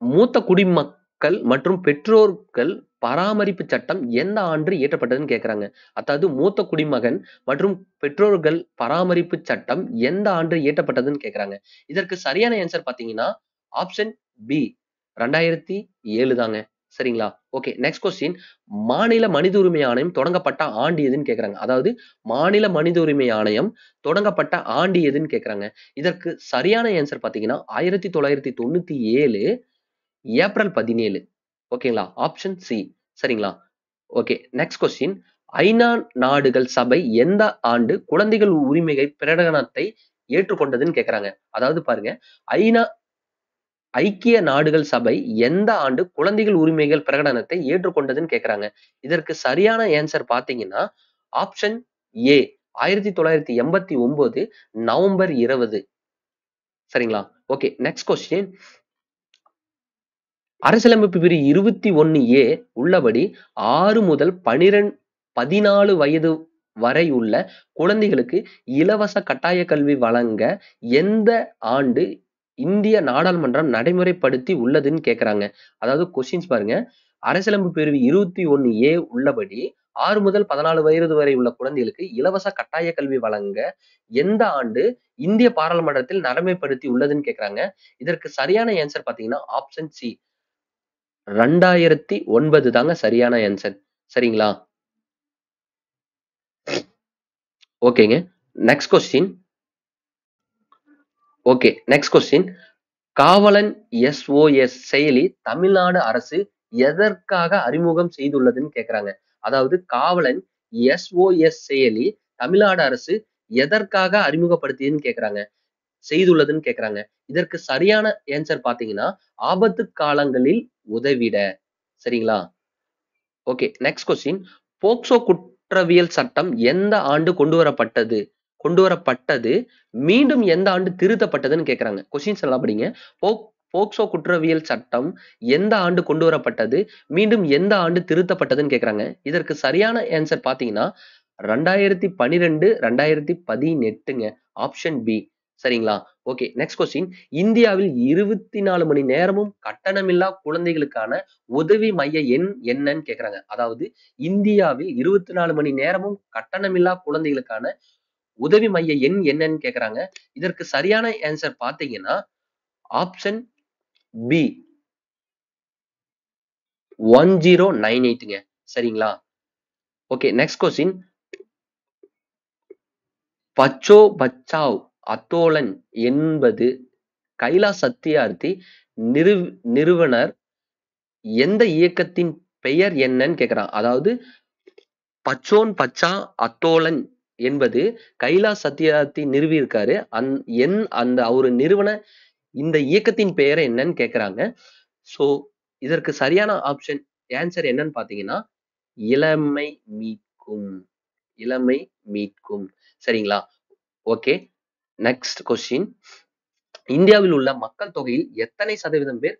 மூத்த குடிமக்கள் மற்றும் பெற்றோர்கள் பராமரிப்பு சட்டம் எந்த ஆண்டு இயற்றப்பட்டதுன்னு கேக்குறாங்க. அதாவது மூத்த குடிமகன் மற்றும் பெற்றோர்கள் பராமரிப்பு சட்டம் எந்த ஆண்டு இயற்றப்பட்டதுன்னு கேக்குறாங்க. இதற்கு சரியான ஆன்சர் பாத்தீங்கன்னா ஆப்ஷன் பி 2007 தாங்க. சரிங்களா? ஓகே. Next question. மாநில மனித உரிமை ஆணையம் தொடங்கப்பட்ட ஆண்டு எதுன்னு கேக்குறாங்க. அதாவது மாநில மனித உரிமை ஆணையம் தொடங்கப்பட்ட ஆண்டு எதுன்னு கேக்குறாங்க. இதற்கு சரியான ஆன்சர் பாத்தீங்கன்னா 1997 ஏப்ரல் 17. ஓகேங்களா? Option C. சரிங்களா? ஓகே. Next question. ஐநா நாடுகள் சபை எந்த ஆண்டு குழந்தைகள் உரிமைகள் பிரகடனத்தை ஏற்றுக்கொண்டதுன்னு கேக்குறாங்க. அதாவது பாருங்க, ஐநா ஐக்கிய நாடுகள் சபை எந்த ஆண்டு குழந்தைகள் உரிமைகள் பிரகடனத்தை ஏற்றுக்கொண்டதுன்னு கேக்குறாங்க. இதற்கு சரியான ஆன்சர் பாத்தீங்கன்னா ஆப்ஷன் ஏ 1989 நவம்பர் 20. சரிங்களா? ஓகே. Next question. அரசியலமைப்பு பிரிவு 21A உள்ளபடி 6 முதல் 14 வயது வரை உள்ள குழந்தைகளுக்கு இலவச கட்டாய கல்வி வழங்க எந்த ஆண்டு இந்திய நாடாளுமன்றம் நடைமுறைப்படுத்தி உள்ளதுன்னு கேக்குறாங்க. அதாவது கொஸ்டின்ஸ் பாருங்க. அரசியலமைப்பு பிரிவு 21A உள்ளபடி 6 முதல் 14 வயது வரை உள்ள குழந்தைகளுக்கு இலவச கட்டாய கல்வி வழங்க எந்த ஆண்டு இந்திய பாராளுமன்றத்தில் நடைமுறைப்படுத்தி உள்ளதுன்னு கேக்குறாங்க. இதற்கு சரியான ஆன்சர் பாத்தீங்கன்னா ஆப்ஷன் சி 2009 தாங்க சரியான ஆன்சர். சரிங்களா? ஓகேங்க. Next question. Okay. Next question. காவலன் எஸ்ஓஎஸ் செயலி தமிழ்நாடு அரசு எதற்காக அறிமுகம் செய்துள்ளதுன்னு கேக்குறாங்க. அதாவது காவலன் எஸ்ஓஎஸ் செயலி தமிழ்நாடு அரசு எதற்காக அறிமுகப்படுத்தியதுன்னு கேக்குறாங்க. செய்துள்ளதுன்னு கேக்குறாங்க. இதற்கு சரியான ஆன்சர் பாத்தீங்கன்னா ஆபத்து காலங்களில் உதவிட. சரிங்களா? ஓகே. Next question. போக்சோ குற்றவியல் சட்டம் எந்த ஆண்டு கொண்டுவரப்பட்டது மீண்டும் எந்த ஆண்டு திருத்தப்பட்டதுன்னு கேக்குறாங்க. கொஸ்டின்ஸ் நல்லா படிங்க. போக்சோ குற்றவியல் சட்டம் எந்த ஆண்டு கொண்டுவரப்பட்டது மீண்டும் எந்த ஆண்டு திருத்தப்பட்டதுன்னு கேக்குறாங்க. இதற்கு சரியான ஆன்சர் பாத்தீங்கன்னா 2012 2018ங்க. Option B. சரிங்களா? ஓகே. Next question. இந்தியாவில் 24 மணி நேரமும் கட்டணமில்லா குழந்தைகளுக்கான உதவி மைய எண் என்னன்னு கேக்குறாங்க. அதாவது இந்தியாவில் 24 மணி நேரமும் கட்டணமில்லா குழந்தைகளுக்கான உதவி மைய எண் என்னன்னு கேக்குறாங்க. இதற்கு சரியான ஆன்சர் பாத்தீங்கன்னா ஆப்ஷன் பி 1098ங்க. சரிங்களா? Okay. Next question. Bachpan Bachao Andolan என்பது கைலாஷ் சத்தியார்த்தி நிறுவனர் எந்த இயக்கத்தின் பெயர் என்னன்னு கேக்குறான். அதாவது பச்சோன் பச்சா அத்தோலன் என்பது கைலாஷ் சத்தியார்த்தி நிறுவியிருக்காரு. அந்த அவரு நிறுவன இந்த இயக்கத்தின் பெயர் என்னன்னு கேக்குறாங்க. சோ இதற்கு சரியான ஆப்ஷன் ஆன்சர் என்னன்னு பாத்தீங்கன்னா இளமை மீட்கும். இளமை மீட்கும். சரிங்களா? ஓகே. Next question. இந்தியாவில் உள்ள மக்கள் தொகையில் எத்தனை சதவீதம் பேர்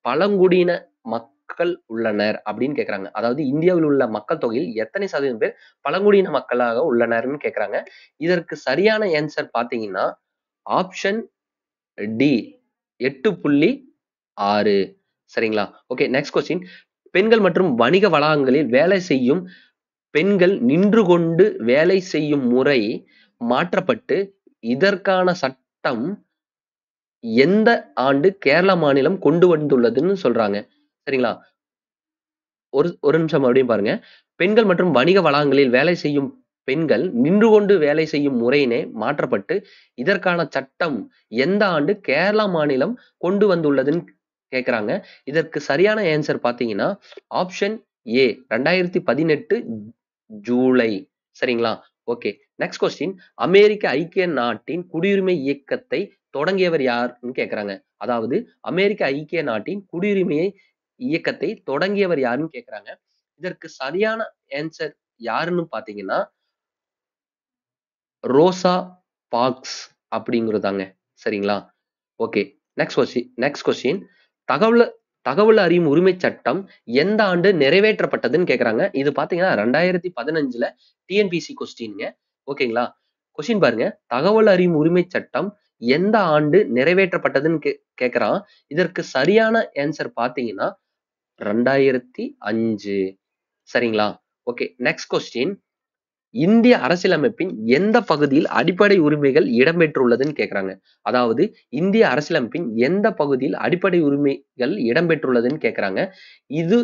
பழங்குடியின மக்கள் உள்ளனர் அப்படின்னு கேக்குறாங்க. அதாவது இந்தியாவில் உள்ள மக்கள் தொகையில் எத்தனை சதவீதம் பேர் பழங்குடியின மக்களாக உள்ளனர்னு கேக்குறாங்க. இதற்கு சரியான ஆன்சர் பாத்தீங்கன்னா ஆப்ஷன் டி 8.6. சரிங்களா? ஓகே. Next question. பெண்கள் மற்றும் வணிக வளாகங்களில் வேலை செய்யும் பெண்கள் நின்று கொண்டு வேலை செய்யும் முறை மாற்றப்பட்டு இதற்கான சட்டம் எந்த ஆண்டு கேரள மாநிலம் கொண்டு வந்துள்ளதுன்னு சொல்றாங்க. சரிங்களா? ஒரு நிமிஷம் மறுபடியும் பாருங்க. பெண்கள் மற்றும் வணிக வளாகங்களில் வேலை செய்யும் பெண்கள் நின்று கொண்டு வேலை செய்யும் முறையினை மாற்றப்பட்டு இதற்கான சட்டம் எந்த ஆண்டு கேரளா மாநிலம் கொண்டு வந்துள்ளதுன்னு கேக்குறாங்க. இதற்கு சரியான ஆன்சர் பாத்தீங்கன்னா ஆப்ஷன் ஏ 2018 ஜூலை. சரிங்களா? ஓகே. Next question. அமெரிக்க ஐக்கிய நாட்டின் குடியுரிமை இயக்கத்தை தொடங்கியவர் யாருன்னு கேக்குறாங்க. அதாவது அமெரிக்க ஐக்கிய நாட்டின் குடியுரிமையை இயக்கத்தை தொடங்கியவர் யாருன்னு கேக்குறாங்க. இதற்கு சரியான ஆன்சர் யாருன்னு பாத்தீங்கன்னா ரோசா பார்க்ஸ் அப்படிங்கிறதாங்க. சரிங்களா? ஓகே. Next question. தகவல் தகவல் அறியும் உரிமை சட்டம் எந்த ஆண்டு நிறைவேற்றப்பட்டதுன்னு கேக்குறாங்க. இது பாத்தீங்கன்னா 2015ல டிஎன்பிஎஸ்சி கொஸ்டின்ங்க. ஓகேங்களா? கொஸ்டின் பாருங்க. தகவல் அறியும் உரிமை சட்டம் எந்த ஆண்டு நிறைவேற்றப்பட்டதுன்னு கேக்குறான். இதற்கு சரியான ஆன்சர் பாத்தீங்கன்னா 2005. சரிங்களா? ஓகே. Next question. இந்திய அரசியலமைப்பின் எந்த பகுதியில் அடிப்படை உரிமைகள் இடம்பெற்றுள்ளதுன்னு கேக்குறாங்க. அதாவது இந்திய அரசியலமைப்பின் எந்த பகுதியில் அடிப்படை உரிமைகள் இடம்பெற்றுள்ளதுன்னு கேக்குறாங்க. இது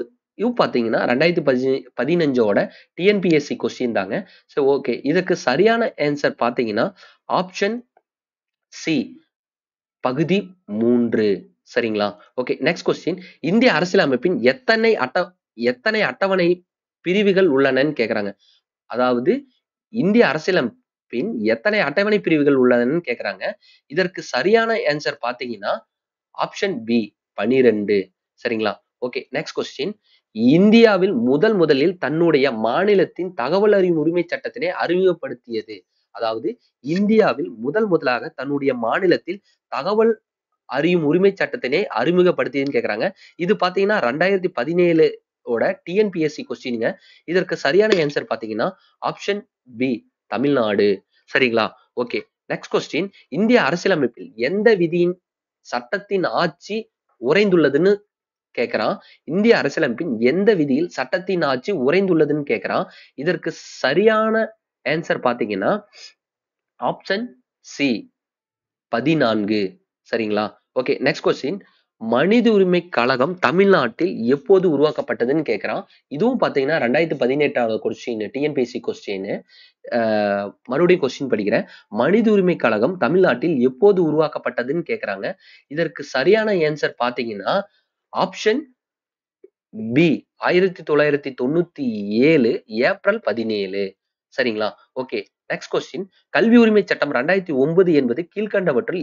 பாத்தீங்கன்னா 2015ஓட டிஎன்பிஎஸ்சி கொஸ்டின் தாங்க. So okay. இதுக்கு சரியான ஆன்சர் பாத்தீங்கன்னா ஆப்ஷன் சி பகுதி 3. சரிங்களா? ஓகே. Next question. இந்திய அரசியலமைப்பின் எத்தனை அட்டவணை பிரிவுகள் உள்ளனன்னு கேக்குறாங்க. அதாவது இந்திய அரசியலமைப்பின் எத்தனை அட்டவணை பிரிவுகள் உள்ளனன்னு கேக்குறாங்க. இதற்கு சரியான ஆன்சர் பாத்தீங்கன்னா ஆப்ஷன் பி 12. சரிங்களா? ஓகே. Next question. இந்தியாவில் முதலில் தன்னுடைய மாநிலத்தின் தகவல் அறியும் உரிமை சட்டத்தினை அறிமுகப்படுத்தியது. அதாவது இந்தியாவில் முதலாக தன்னுடைய மாநிலத்தில் தகவல் அறியும் உரிமை சட்டத்தினை அறிமுகப்படுத்தியதுன்னு கேக்குறாங்க. இது பாத்தீங்கன்னா 2017 ஓட டிஎன்பிஎஸ்சி கொஸ்டின்ங்க. இதற்கு சரியான ஆன்சர் பாத்தீங்கன்னா ஆப்ஷன் பி தமிழ்நாடு. சரிங்களா? ஓகே. Next question. இந்திய அரசியலமைப்பில் எந்த விதியின் சட்டத்தின் ஆட்சி உறைந்துள்ளதுன்னு கேக்குறான். இந்திய அரசியலமைப்பின் எந்த விதியில் சட்டத்தின் ஆட்சி உறைந்துள்ளதுன்னு கேக்குறான். இதற்கு சரியான ஆன்சர் பாத்தீங்கன்னா ஆப்ஷன் சி 14. சரிங்களா? ஓகே. Next question. மனித உரிமை கழகம் தமிழ்நாட்டில் எப்போது உருவாக்கப்பட்டதுன்னு கேக்குறான். இதுவும் பாத்தீங்கன்னா 2018 கொஸ்டின் டிஎன்பிஎஸ்சி கொஸ்டின். மறுபடியும் கொஸ்டின் படிக்கிறேன். மனித உரிமை கழகம் தமிழ்நாட்டில் எப்போது உருவாக்கப்பட்டதுன்னு கேக்குறாங்க. இதற்கு சரியான ஆன்சர் பாத்தீங்கன்னா ஆப்ஷன் பி 1997 ஏப்ரல் 17. சரிங்களா? ஓகே. Next question. கல்வி உரிமை சட்டம் 2009 என்பது கீழ்க்கண்டவற்றில்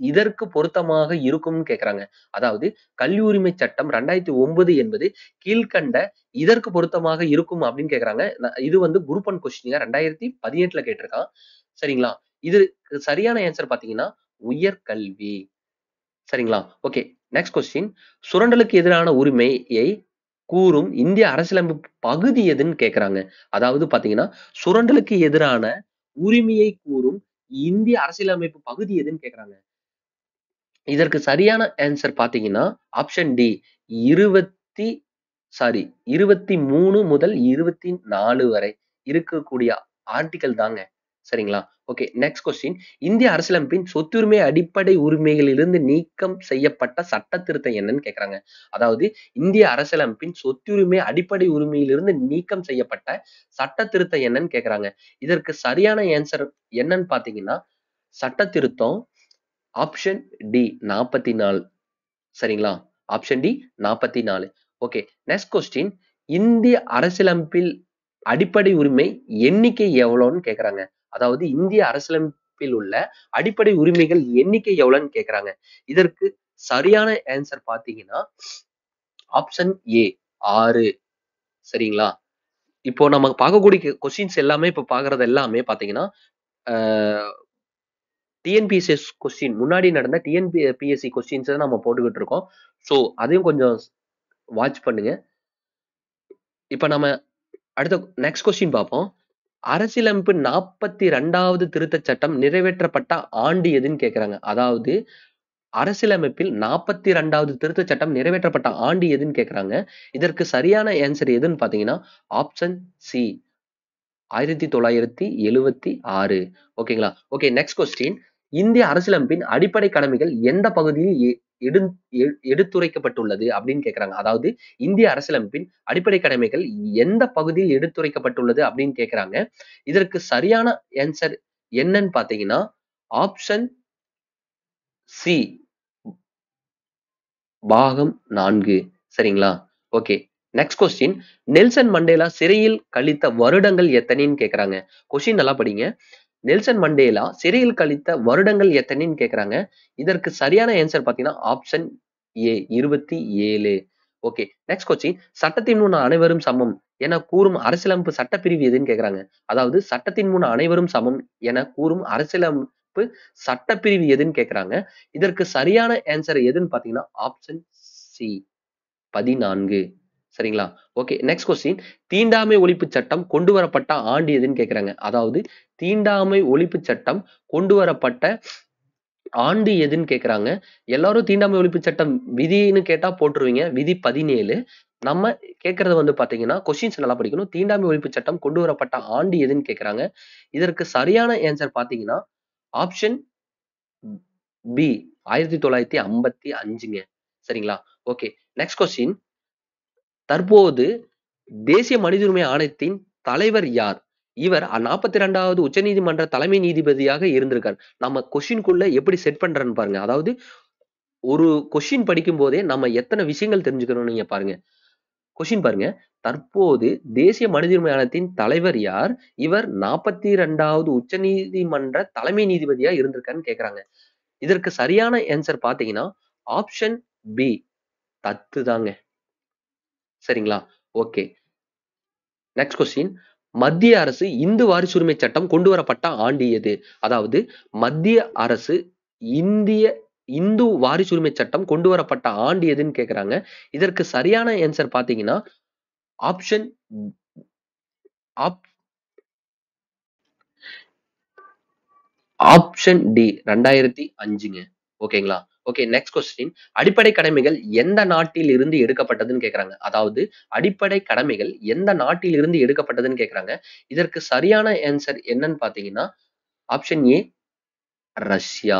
இதற்கு பொருத்தமாக இருக்கும்னு கேக்குறாங்க. அதாவது கல்வி உரிமை சட்டம் 2009 என்பது கீழ்க்கண்ட இதற்கு பொருத்தமாக இருக்கும் அப்படின்னு கேக்குறாங்க. இது வந்து குரூப் 1 கொஸ்டின் 2018ல கேட்டிருக்கான். சரிங்களா? இதுக்கு சரியான ஆன்சர் பாத்தீங்கன்னா உயர்கல்வி. சரிங்களா? ஓகே. Next question. சுரண்டலுக்கு எதிரான உரிமையை கூறும் இந்திய அரசியலமைப்பு பகுதி எதுன்னு கேக்குறாங்க. அதாவது பாத்தீங்கன்னா சுரண்டலுக்கு எதிரான உரிமையை கூறும் இந்திய அரசியலமைப்பு பகுதி எதுன்னு கேக்குறாங்க. இதற்கு சரியான ஆன்சர் பாத்தீங்கன்னா ஆப்ஷன் டி 23 முதல் 24 வரை இருக்கக்கூடிய ஆர்டிகல் தாங்க. சரிங்களா? ஓகே. Next question. இந்திய அரசியலமைப்பின் சொத்துரிமை அடிப்படை உரிமைகளிலிருந்து நீக்கம் செய்யப்பட்ட சட்ட திருத்தம் என்னன்னு கேக்குறாங்க. அதாவது இந்திய அரசியலமைப்பின் சொத்துரிமை அடிப்படை உரிமையிலிருந்து நீக்கம் செய்யப்பட்ட சட்ட திருத்தம் என்னன்னு கேக்குறாங்க. இதற்கு சரியான ஆன்சர் என்னன்னு பாத்தீங்கன்னா சட்ட திருத்தம் ஆப்ஷன் டி 44. சரிங்களா? Option D 44. Okay. Next question. இந்திய அரசியலமைப்பில் அடிப்படை உரிமை எண்ணிக்கை எவ்வளவுன்னு கேக்குறாங்க. அதாவது இந்திய அரசியலமைப்பு அரசியலமைப்பில் உள்ள அடிப்படை உரிமைகள் எண்ணிக்கை எவ்வளவுன்னு கேக்குறாங்க. இதற்கு சரியான ஆன்சர் பாத்தீங்கன்னா ஆப்ஷன் ஏ 6. சரிங்களா? இப்போ நம்ம பார்க்கக்கூடிய கொஸ்டின்ஸ் எல்லாமே இப்ப பார்க்கிறது எல்லாமே பாத்தீங்கன்னா டிஎன்பிஎஸ்எஸ் கொஸ்டின் முன்னாடி நடந்த டிஎன்பிஎஸ்சி கொஸ்டின்ஸ் நம்ம போட்டுக்கிட்டு இருக்கோம். சோ அதையும் கொஞ்சம் வாட்ச் பண்ணுங்க. இப்ப நம்ம அடுத்த நெக்ஸ்ட் கொஸ்டின் பார்ப்போம். அரசியலமைப்பு 42வது திருத்தச் சட்டம் நிறைவேற்றப்பட்ட ஆண்டு எதுன்னு கேக்குறாங்க. அதாவது அரசியலமைப்பில் 42வது திருத்தச் சட்டம் நிறைவேற்றப்பட்ட ஆண்டு எதுன்னு கேக்குறாங்க. இதற்கு சரியான ஆன்சர் எதுன்னு பாத்தீங்கன்னா ஆப்ஷன் சி 1976. ஓகேங்களா? Okay next question. இந்திய அரசியலமைப்பின் அடிப்படை கடமைகள் எந்த பகுதியில் எடுந் எடுத்துரைக்கப்பட்டுள்ளது அப்படின்னு கேக்குறாங்க. அதாவது இந்திய அரசியலமைப்பின் அடிப்படை கடமைகள் எந்த பகுதியில் எடுத்துரைக்கப்பட்டுள்ளது அப்படின்னு கேக்குறாங்க. இதற்கு சரியான ஆன்சர் என்னன்னு பாத்தீங்கன்னா ஆப்ஷன் சி பாகம் 4. சரிங்களா? Okay. Next question. Nelson Mandela சிறையில் கழித்த வருடங்கள் எத்தனைன்னு கேக்குறாங்க. கொஸ்டின் நல்லா படிங்க. நெல்சன் மண்டேலா சிறையில் கழித்த வருடங்கள் எத்தனைன்னு கேக்குறாங்க. இதற்கு சரியான ஆன்சர் பாத்தீங்கன்னா option A 27. Okay. Next question. சட்டத்தின் முன் அனைவரும் சமம் என கூறும் அரசியலமைப்பு சட்டப்பிரிவு எதுன்னு கேக்குறாங்க. அதாவது சட்டத்தின் முன் அனைவரும் சமம் என கூறும் அரசியலமைப்பு சட்டப்பிரிவு எதுன்னு கேக்குறாங்க. இதற்கு சரியான ஆன்சர் எதுன்னு பாத்தீங்கன்னா ஆப்ஷன் சி 14. சரிங்களா? ஓகே. Next question. தீண்டாமை ஒழிப்பு சட்டம் கொண்டு வரப்பட்ட ஆண்டு எதுன்னு கேக்குறாங்க. அதாவது தீண்டாமை ஒழிப்பு சட்டம் கொண்டு வரப்பட்ட ஆண்டு எதுன்னு கேக்குறாங்க. எல்லாரும் தீண்டாமை ஒழிப்பு சட்டம் விதின்னு கேட்டா போட்டுருவீங்க. விதி 17. நம்ம கேட்கறது வந்து பாத்தீங்கன்னா கொஸ்டின்ஸ் நல்லா படிக்கணும். தீண்டாமை ஒழிப்பு சட்டம் கொண்டு வரப்பட்ட ஆண்டு எதுன்னு கேக்குறாங்க. இதற்கு சரியான ஆன்சர் பாத்தீங்கன்னா ஆப்ஷன் பி 1955ங்க. சரிங்களா? ஓகே. Next question. தற்போது தேசிய மனித உரிமை ஆணையத்தின் தலைவர் யார்? இவர் 42வது உச்சநீதிமன்ற தலைமை நீதிபதியாக இருந்திருக்கார். நம்ம கொஸ்டின்குள்ள எப்படி செட் பண்றேன்னு பாருங்க. அதாவது ஒரு கொஸ்டின் படிக்கும் போதே நம்ம எத்தனை விஷயங்கள் தெரிஞ்சுக்கணும்னு நீங்க பாருங்க. கொஸ்டின் பாருங்க. தற்போது தேசிய மனித உரிமை ஆணையத்தின் தலைவர் யார்? இவர் 42வது உச்சநீதிமன்ற தலைமை நீதிபதியா இருந்திருக்காருன்னு கேக்குறாங்க. இதற்கு சரியான ஆன்சர் பாத்தீங்கன்னா ஆப்ஷன் பி தத்து தாங்க. சரிங்களா? ஓகே. Next question. மத்திய அரசு இந்து வாரிசுரிமை சட்டம் கொண்டு வரப்பட்ட ஆண்டு எது? அதாவது மத்திய அரசு இந்திய இந்து வாரிசுரிமை சட்டம் கொண்டு வரப்பட்ட ஆண்டு எதுன்னு கேக்குறாங்க. இதற்கு சரியான ஆன்சர் பாத்தீங்கன்னா ஆப்ஷன் ஆப் ஆப்ஷன் டி 2005ங்க. ஓகேங்களா? ஓகே. Next question. அடிப்படை கடமைகள் எந்த நாட்டில் இருந்து எடுக்கப்பட்டதுன்னு கேக்குறாங்க. அதாவது அடிப்படை கடமைகள் எந்த நாட்டில் இருந்து எடுக்கப்பட்டதுன்னு கேக்குறாங்க. இதற்கு சரியான ஆன்சர் என்னன்னு பாத்தீங்கன்னா ஆப்ஷன் ஏ ரஷ்யா.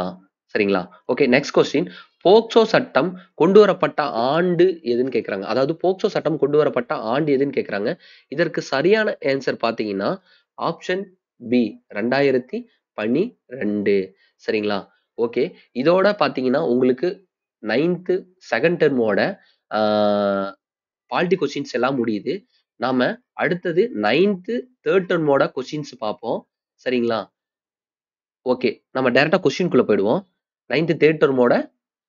சரிங்களா? ஓகே. Next question. போக்சோ சட்டம் கொண்டு வரப்பட்ட ஆண்டு எதுன்னு கேக்குறாங்க. அதாவது போக்சோ சட்டம் கொண்டு வரப்பட்ட ஆண்டு எதுன்னு கேக்குறாங்க. இதற்கு சரியான ஆன்சர் பாத்தீங்கன்னா ஆப்ஷன் பி 2012. சரிங்களா? ஓகே. இதோட பாத்தீங்கன்னா உங்களுக்கு 9th செகண்ட் டெர்மோட ஆ பாலிட்டி கொஸ்டின்ஸ் எல்லாம் முடியுது. நாம அடுத்தது 9th தேர்ட் டெர்மோட கொஸ்டின்ஸ் பார்ப்போம். சரிங்களா? ஓகே. நம்ம டைரக்ட்டா கொஸ்டின்குள்ள போயிடுவோம். 9th தேர்ட் டெர்மோட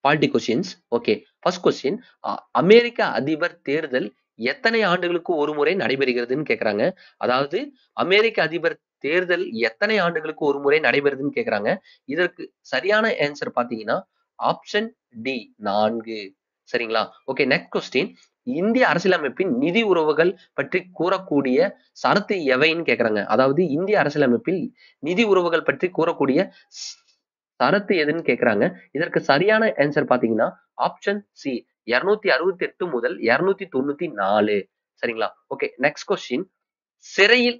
polity questions. Okay. First question. அ அமெரிக்க அதிபர் தேர்தல் எத்தனை ஆண்டுகளுக்கு ஒரு முறை நடைபெறுகிறதுன்னு கேக்குறாங்க. அதாவது அமெரிக்க அதிபர் தேர்தல் எத்தனை ஆண்டுகளுக்கு ஒரு முறை நடைபெறுதுன்னு கேக்குறாங்க. இதற்கு சரியான ஆன்சர் பாத்தீங்கன்னா ஆப்ஷன் டி 4. சரிங்களா? ஓகே. Next question. இந்திய அரசியலமைப்பின் நிதி உறவுகள் பற்றி கூறக்கூடிய சரத்து எவைன்னு கேக்குறாங்க. அதாவது இந்திய அரசியலமைப்பில் நிதி உறவுகள் பற்றி கூறக்கூடிய சரத்து எதுன்னு கேக்குறாங்க. இதற்கு சரியான ஆன்சர் பாத்தீங்கன்னா ஆப்ஷன் சி 268 முதல் 294. சரிங்களா? ஓகே. Next question. சிறையில்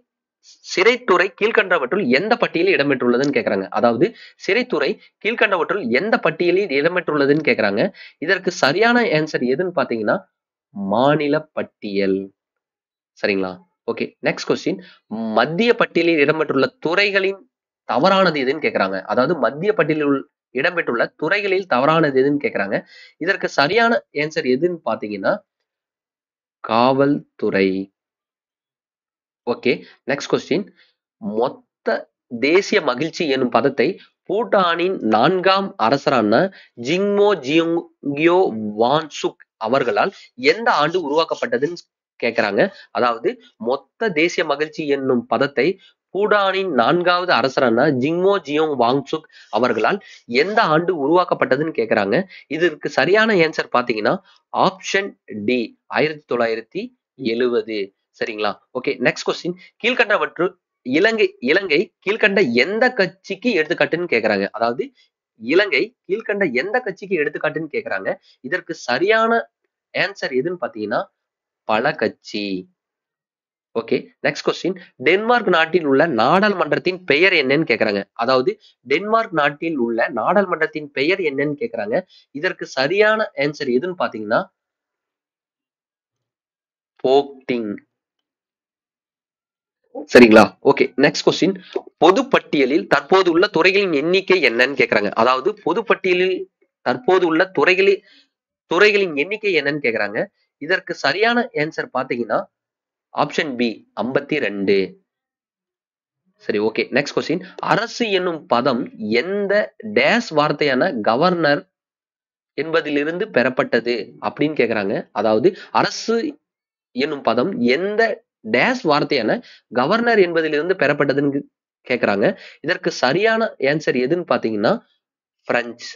சிறைத்துறை கீழ்கண்டவற்றுள் எந்த பட்டியலில் இடம்பெற்றுள்ளதுன்னு கேக்குறாங்க. அதாவது சிறைத்துறை கீழ்கண்டவற்றுள் எந்த பட்டியலில் இடம்பெற்றுள்ளதுன்னு கேக்குறாங்க. இதற்கு சரியான ஆன்சர் எதுன்னு பாத்தீங்கன்னா மாநில பட்டியல். சரிங்களா? ஓகே. Next question. மத்திய பட்டியலில் இடம்பெற்றுள்ள துறைகளின் தவறானது எதுன்னு கேக்குறாங்க. அதாவது மத்திய பட்டியலில் இடம்பெற்றுள்ள துறைகளில் தவறானது எதுன்னு கேக்குறாங்க. இதற்கு சரியான ஆன்சர் எதுன்னு பாத்தீங்கன்னா காவல்துறை. ஓகே. Next question. மொத்த தேசிய மகிழ்ச்சி எனும் பதத்தை பூட்டானின் 4ஆம் அரசரான ஜிங்மோ ஜியோ வான்சுக் அவர்களால் எந்த ஆண்டு உருவாக்கப்பட்டதுன்னு கேக்குறாங்க. அதாவது மொத்த தேசிய மகிழ்ச்சி என்னும் பதத்தை பூடானின் 4வது அரசரான ஜிங்மோ ஜியோங் வாங்சுக் அவர்களால் எந்த ஆண்டு உருவாக்கப்பட்டதுன்னு கேக்குறாங்க. இதற்கு சரியான ஆன்சர் பாத்தீங்கன்னா ஆப்ஷன் டி 1970. சரிங்களா? Okay, next question. கீழ்கண்டவற்று இலங்கை கீழ்கண்ட எந்த கட்சிக்கு எடுத்துக்காட்டுன்னு கேக்குறாங்க. அதாவது இலங்கை கீழ்கண்ட எந்த கட்சிக்கு எடுத்துக்காட்டுன்னு கேக்குறாங்க. இதற்கு சரியான ஆன்சர் எதுன்னு பாத்தீங்கன்னா பல கட்சி. Okay, next question. டென்மார்க் நாட்டில் உள்ள நாடாளுமன்றத்தின் பெயர் என்னன்னு கேக்குறாங்க. அதாவது டென்மார்க் நாட்டில் உள்ள நாடாளுமன்றத்தின் பெயர் என்னன்னு கேக்குறாங்க. இதற்கு சரியான ஆன்சர் எதுன்னு பாத்தீங்கன்னா போக்டிங். சரிங்களா? Okay, next question. பொதுப்பட்டியலில் தற்போது உள்ள துறைகளின் எண்ணிக்கை என்னன்னு கேக்குறாங்க. அதாவது பொதுப்பட்டியலில் தற்போது உள்ள துறைகளின் எண்ணிக்கை என்னன்னு கேக்குறாங்க. இதற்கு சரியான ஆன்சர் பாத்தீங்கன்னா ஆப்ஷன் பி 52. சரி, ஓகே, நெக்ஸ்ட் கொஸ்டின். அரசு என்னும் பதம் எந்த டேஸ் வார்த்தையான கவர்னர் என்பதிலிருந்து பெறப்பட்டது அப்படின்னு கேக்குறாங்க. அதாவது அரசு என்னும் பதம் எந்த டேஸ் வார்த்தையான கவர்னர் என்பதிலிருந்து பெறப்பட்டதுன்னு கேக்குறாங்க. இதற்கு சரியான ஆன்சர் எதுன்னு பாத்தீங்கன்னா பிரெஞ்சு.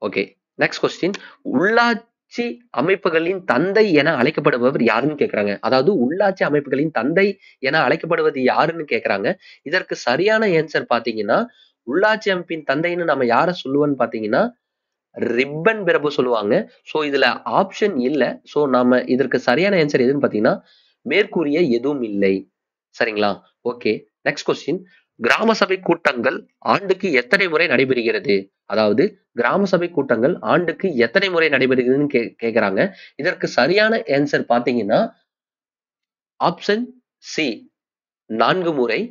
Okay, next question. உள்ளாட்சி அமைப்புகளின் தந்தை என அழைக்கப்படுபவர் யாருன்னு கேக்குறாங்க. அதாவது உள்ளாட்சி அமைப்புகளின் தந்தை என அழைக்கப்படுவது யாருன்னு கேக்குறாங்க. இதற்கு சரியான ஆன்சர் பாத்தீங்கன்னா உள்ளாட்சி அமைப்பின் தந்தைன்னு நம்ம யார சொல்லுவோம்னு பாத்தீங்கன்னா ரிப்பன் பிரபு சொல்லுவாங்க. சோ இதுல ஆப்ஷன் இல்ல. சோ நாம இதற்கு சரியான ஆன்சர் எதுன்னு பாத்தீங்கன்னா மேற்கூறிய எதுவும் இல்லை. சரிங்களா? Okay, next question. கிராம சபை கூட்டங்கள் ஆண்டுக்கு எத்தனை முறை நடைபெறுகிறது? அதாவது கிராம சபை கூட்டங்கள் ஆண்டுக்கு எத்தனை முறை நடைபெறுகிறதுன்னு கேக்குறாங்க. இதற்கு சரியான ஆன்சர் பாத்தீங்கன்னா ஆப்ஷன் சி 4 முறை.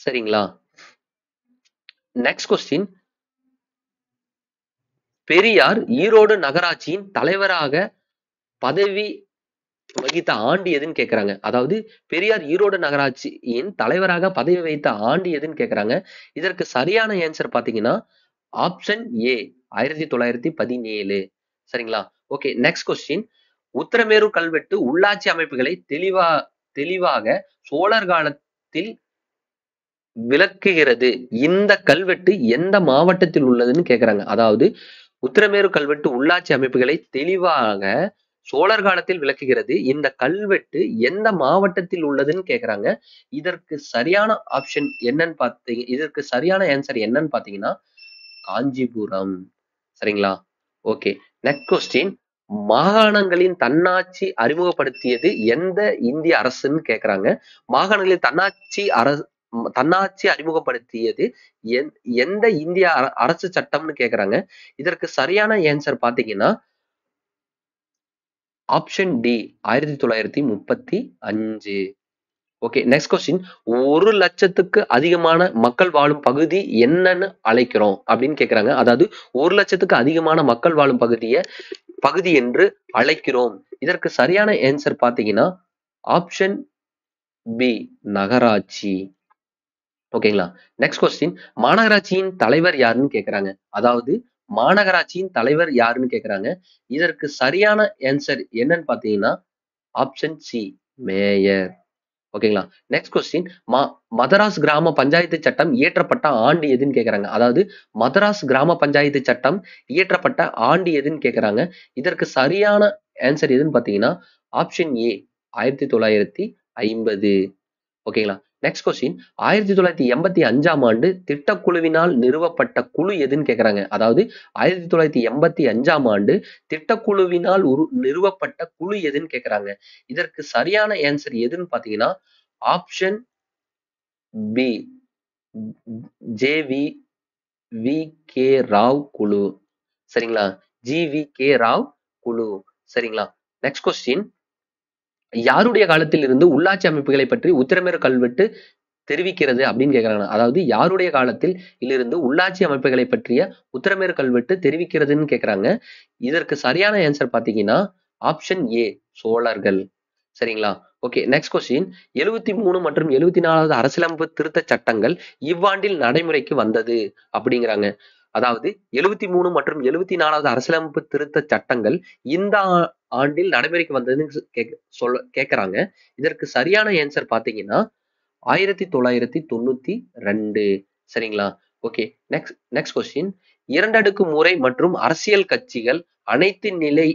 சரிங்களா? Next question. பெரியார் ஈரோடு நகராட்சியின் தலைவராக பதவி வகித்த ஆண்டு எதுன்னு கேக்குறாங்க. அதாவது பெரியார் ஈரோடு நகராட்சியின் தலைவராக பதவி வைத்த ஆண்டு எதுன்னு கேக்குறாங்க. இதற்கு சரியான ஆன்சர் பாத்தீங்கன்னா ஆப்ஷன் ஏ 1917. சரிங்களா? Okay, next question. உத்திரமேரு கல்வெட்டு உள்ளாட்சி அமைப்புகளை தெளிவாக சோழர் காலத்தில் விளக்குகிறது. இந்த கல்வெட்டு எந்த மாவட்டத்தில் உள்ளதுன்னு கேக்குறாங்க. அதாவது உத்திரமேரு கல்வெட்டு உள்ளாட்சி அமைப்புகளை தெளிவாக சோழர் காலத்தில் விளக்குகிறது. இந்த கல்வெட்டு எந்த மாவட்டத்தில் உள்ளதுன்னு கேக்குறாங்க. இதற்கு சரியான ஆப்ஷன் என்னன்னு இதற்கு சரியான ஆன்சர் என்னன்னு பாத்தீங்கன்னா காஞ்சிபுரம். சரிங்களா? Okay, next question. மாகாணங்களின் தன்னாட்சி அறிமுகப்படுத்தியது எந்த இந்திய அரசுன்னு கேக்குறாங்க. மாகாணங்களில் தன்னாட்சி அறிமுகப்படுத்தியது எந்த இந்திய அரசு சட்டம்னு கேக்குறாங்க. இதற்கு சரியான ஆன்சர் பாத்தீங்கன்னா option D 1935. Okay, next question. 1,00,000க்கு அதிகமான மக்கள் வாழும் பகுதி என்னன்னு அழைக்கிறோம் அப்படின்னு கேக்குறாங்க. அதாவது 1,00,000க்கு அதிகமான மக்கள் வாழும் பகுதி என்று அழைக்கிறோம். இதற்கு சரியான ஆன்சர் பாத்தீங்கன்னா ஆப்ஷன் பி நகராட்சி. ஓகேங்களா? Next question. மாநகராட்சியின் தலைவர் யாருன்னு கேக்குறாங்க. அதாவது மாநகராட்சியின் தலைவர் யாருன்னு கேக்குறாங்க. இதற்கு சரியான ஆன்சர் என்னன்னு பாத்தீங்கன்னா ஆப்ஷன் சி மேயர். ஓகேங்களா? Next question. மதராஸ் கிராம பஞ்சாயத்து சட்டம் இயற்றப்பட்ட ஆண்டு எதுன்னு கேக்குறாங்க. அதாவது மதராஸ் கிராம பஞ்சாயத்து சட்டம் இயற்றப்பட்ட ஆண்டு எதுன்னு கேக்குறாங்க. இதற்கு சரியான ஆன்சர் எதுன்னு பாத்தீங்கன்னா ஆப்ஷன் ஏ 1950. ஓகேங்களா? Next question. 1985ஆம் ஆண்டு திட்டக்குழுவினால் நிறுவப்பட்ட குழு எதுன்னு கேக்குறாங்க. அதாவது 1985ஆம் ஆண்டு திட்டக்குழுவினால் நிறுவப்பட்ட குழு எதுன்னு கேக்குறாங்க. இதற்கு சரியான ஆன்சர் எதுன்னு பாத்தீங்கன்னா ஆப்ஷன் பி ஜே.வி.கே. ராவ் குழு. சரிங்களா? ஜி.வி.கே. ராவ் குழு. சரிங்களா? Next question. யாருடைய காலத்தில் இருந்து உள்ளாட்சி அமைப்புகளை பற்றி உத்திரமேரு கல்வெட்டு தெரிவிக்கிறது அப்படின்னு கேக்குறாங்க. அதாவது யாருடைய காலத்தில் இருந்து உள்ளாட்சி அமைப்புகளை பற்றிய உத்திரமேரு கல்வெட்டு தெரிவிக்கிறதுன்னு கேக்குறாங்க. இதற்கு சரியான ஆன்சர் பாத்தீங்கன்னா ஆப்ஷன் ஏ சோழர்கள். சரிங்களா? Okay, next question. 73 மற்றும் 74வது அரசியலமைப்பு திருத்த சட்டங்கள் இவ்வாண்டில் நடைமுறைக்கு வந்தது அப்படிங்கிறாங்க. அதாவது 73 மற்றும் 74வது அரசியலமைப்பு திருத்த சட்டங்கள் இந்த ஆண்டில் நடைமுறைக்கு வந்ததுன்னு கேக்குறாங்க. இதற்கு சரியான ஆன்சர் பாத்தீங்கன்னா 1992. சரிங்களா? Okay, next question. இரண்டடுக்கு முறை மற்றும் அரசியல் கட்சிகள் அனைத்து நிலை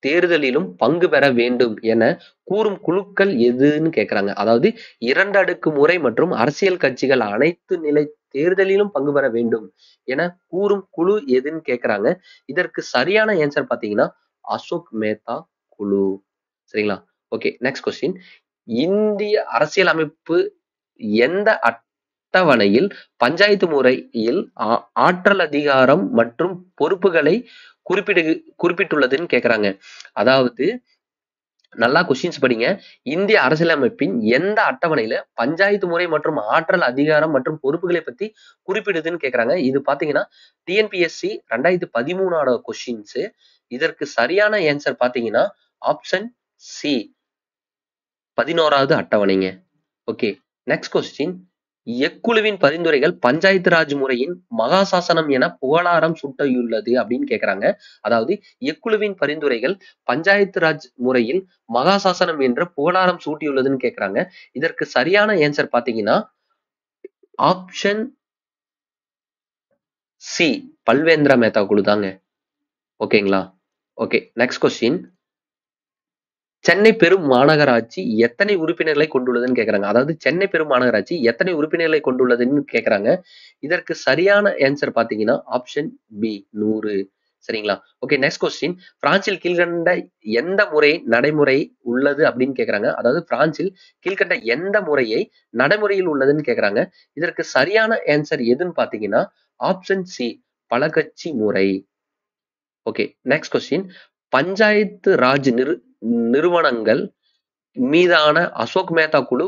தேர்தலிலும் பங்கு பெற வேண்டும் என கூறும் குழுக்கள் எதுன்னு கேக்குறாங்க. அதாவது 2 அடுக்கு முறை மற்றும் அரசியல் கட்சிகள் அனைத்து நிலை தேர்தலிலும் பங்கு பெற வேண்டும் என கூறும் குழு எதுன்னு கேக்குறாங்க. இதற்கு சரியான ஆன்சர் பாத்தீங்கன்னா அசோக் மேத்தா குழு. சரிங்களா? Okay, next question. இந்திய அரசியல் அமைப்பு எந்த அட்டவணையில் பஞ்சாயத்து முறையில் ஆற்றல் அதிகாரம் மற்றும் பொறுப்புகளை குறிப்பிட்டுள்ளதுன்னு கேக்குறாங்க. அதாவது நல்லா கொஸ்டின்ஸ் படிங்க. இந்திய அரசியலமைப்பின் எந்த அட்டவணையில பஞ்சாயத்து முறை மற்றும் ஆற்றல் அதிகாரம் மற்றும் பொறுப்புகளை பத்தி குறிப்பிடுதுன்னு கேக்குறாங்க. இது பாத்தீங்கன்னா டிஎன்பிஎஸ்சி 2013 கொஸ்டின்ஸ். இதற்கு சரியான ஆன்சர் பாத்தீங்கன்னா ஆப்ஷன் சி 11வது அட்டவணைங்க. Okay, next question. எக்குழுவின் பரிந்துரைகள் பஞ்சாயத்து ராஜ் முறையின் மகாசாசனம் என புகழாரம் சூட்டியுள்ளது அப்படின்னு கேக்குறாங்க. அதாவது எக்குழுவின் பரிந்துரைகள் பஞ்சாயத்து ராஜ் முறையில் மகாசாசனம் என்ற புகழாரம் சூட்டியுள்ளதுன்னு கேக்குறாங்க. இதற்கு சரியான ஆன்சர் பாத்தீங்கன்னா ஆப்ஷன் சி பல்வேந்திரா மேத்தா குழு தாங்க. ஓகேங்களா? Okay, next question. சென்னை பெரும் மாநகராட்சி எத்தனை உறுப்பினர்களை கொண்டுள்ளதுன்னு கேக்குறாங்க. அதாவது சென்னை பெரும் மாநகராட்சி எத்தனை உறுப்பினர்களை கொண்டுள்ளதுன்னு கேக்குறாங்க. இதற்கு சரியான ஆன்சர் பாத்தீங்கன்னா ஆப்ஷன் பி 100. சரிங்களா? Okay, next question. பிரான்சில் கீழ்கண்ட எந்த முறை நடைமுறை உள்ளது அப்படின்னு கேக்குறாங்க. அதாவது பிரான்சில் கீழ்கண்ட எந்த முறையை நடைமுறையில் உள்ளதுன்னு கேக்குறாங்க. இதற்கு சரியான ஆன்சர் எதுன்னு பாத்தீங்கன்னா ஆப்ஷன் சி பலகட்சி முறை. Okay, next question. Panchayat Raj நிறுவனங்கள் மீதான அசோக் மேத்தா குழு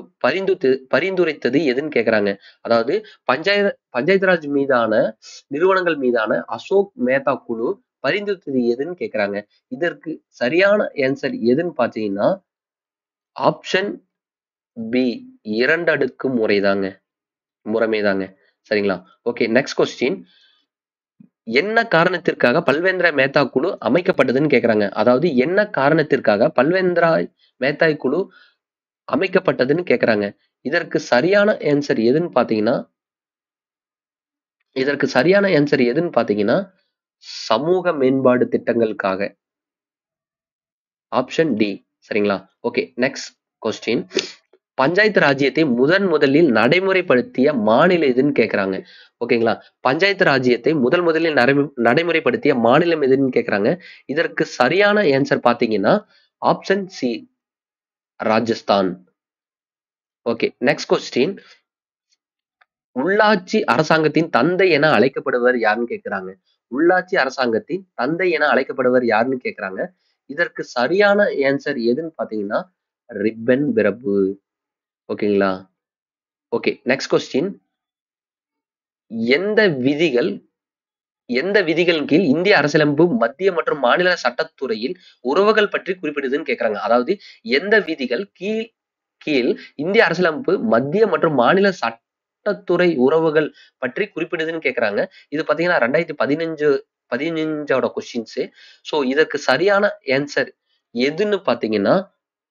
பரிந்துரைத்தது எதுன்னு கேக்குறாங்க. அதாவது பஞ்சாயத்து ராஜ் மீதான நிறுவனங்கள் மீதான அசோக் மேத்தா குழு பரிந்துரைத்தது எதுன்னு கேக்குறாங்க. இதற்கு சரியான ஆன்சர் எதுன்னு பாத்தீங்கன்னா ஆப்ஷன் பி 2 அடுக்கு முறைமைதாங்க. சரிங்களா? Okay, next question. என்ன காரணத்திற்காக பல்வேந்திரா மேத்தா குழு அமைக்கப்பட்டதுன்னு கேக்குறாங்க. அதாவது என்ன காரணத்திற்காக பல்வேந்திரா மேத்தா குழு அமைக்கப்பட்டதுன்னு கேக்குறாங்க. இதற்கு சரியான ஆன்சர் எதுன்னு பாத்தீங்கன்னா சமூக மேம்பாடு திட்டங்களுக்காக. Option D. சரிங்களா? Okay, next question. பஞ்சாயத்து ராஜ்யத்தை முதலில் நடைமுறைப்படுத்திய மாநிலம் எதுன்னு கேக்குறாங்க. ஓகேங்களா? பஞ்சாயத்து ராஜ்யத்தை முதலில் நடைமுறைப்படுத்திய மாநிலம் எதுன்னு கேக்குறாங்க. இதற்கு சரியான ஆன்சர் பாத்தீங்கன்னா option C Rajasthan. Okay, next question. உள்ளாட்சி அரசாங்கத்தின் தந்தை என அழைக்கப்படுவர் யாருன்னு கேக்குறாங்க. உள்ளாட்சி அரசாங்கத்தின் தந்தை என அழைக்கப்படுவர் யாருன்னு கேக்குறாங்க. இதற்கு சரியான ஆன்சர் எதுன்னு பாத்தீங்கன்னா ரிப்பன் பிரபு. ஓகேங்களா? Okay, next question. எந்த விதிகளின் கீழ் இந்திய அரசியலமைப்பு மத்திய மற்றும் மாநில சட்டத்துறையில் உறவுகள் பற்றி குறிப்பிடுதுன்னு கேக்குறாங்க. அதாவது எந்த விதிகள் கீழ் இந்திய அரசியலமைப்பு மத்திய மற்றும் மாநில சட்டத்துறை உறவுகள் பற்றி குறிப்பிடுதுன்னு கேக்குறாங்க. இது பாத்தீங்கன்னா 2015 கொஸ்டின்ஸ். சோ இதற்கு சரியான ஆன்சர் எதுன்னு பாத்தீங்கன்னா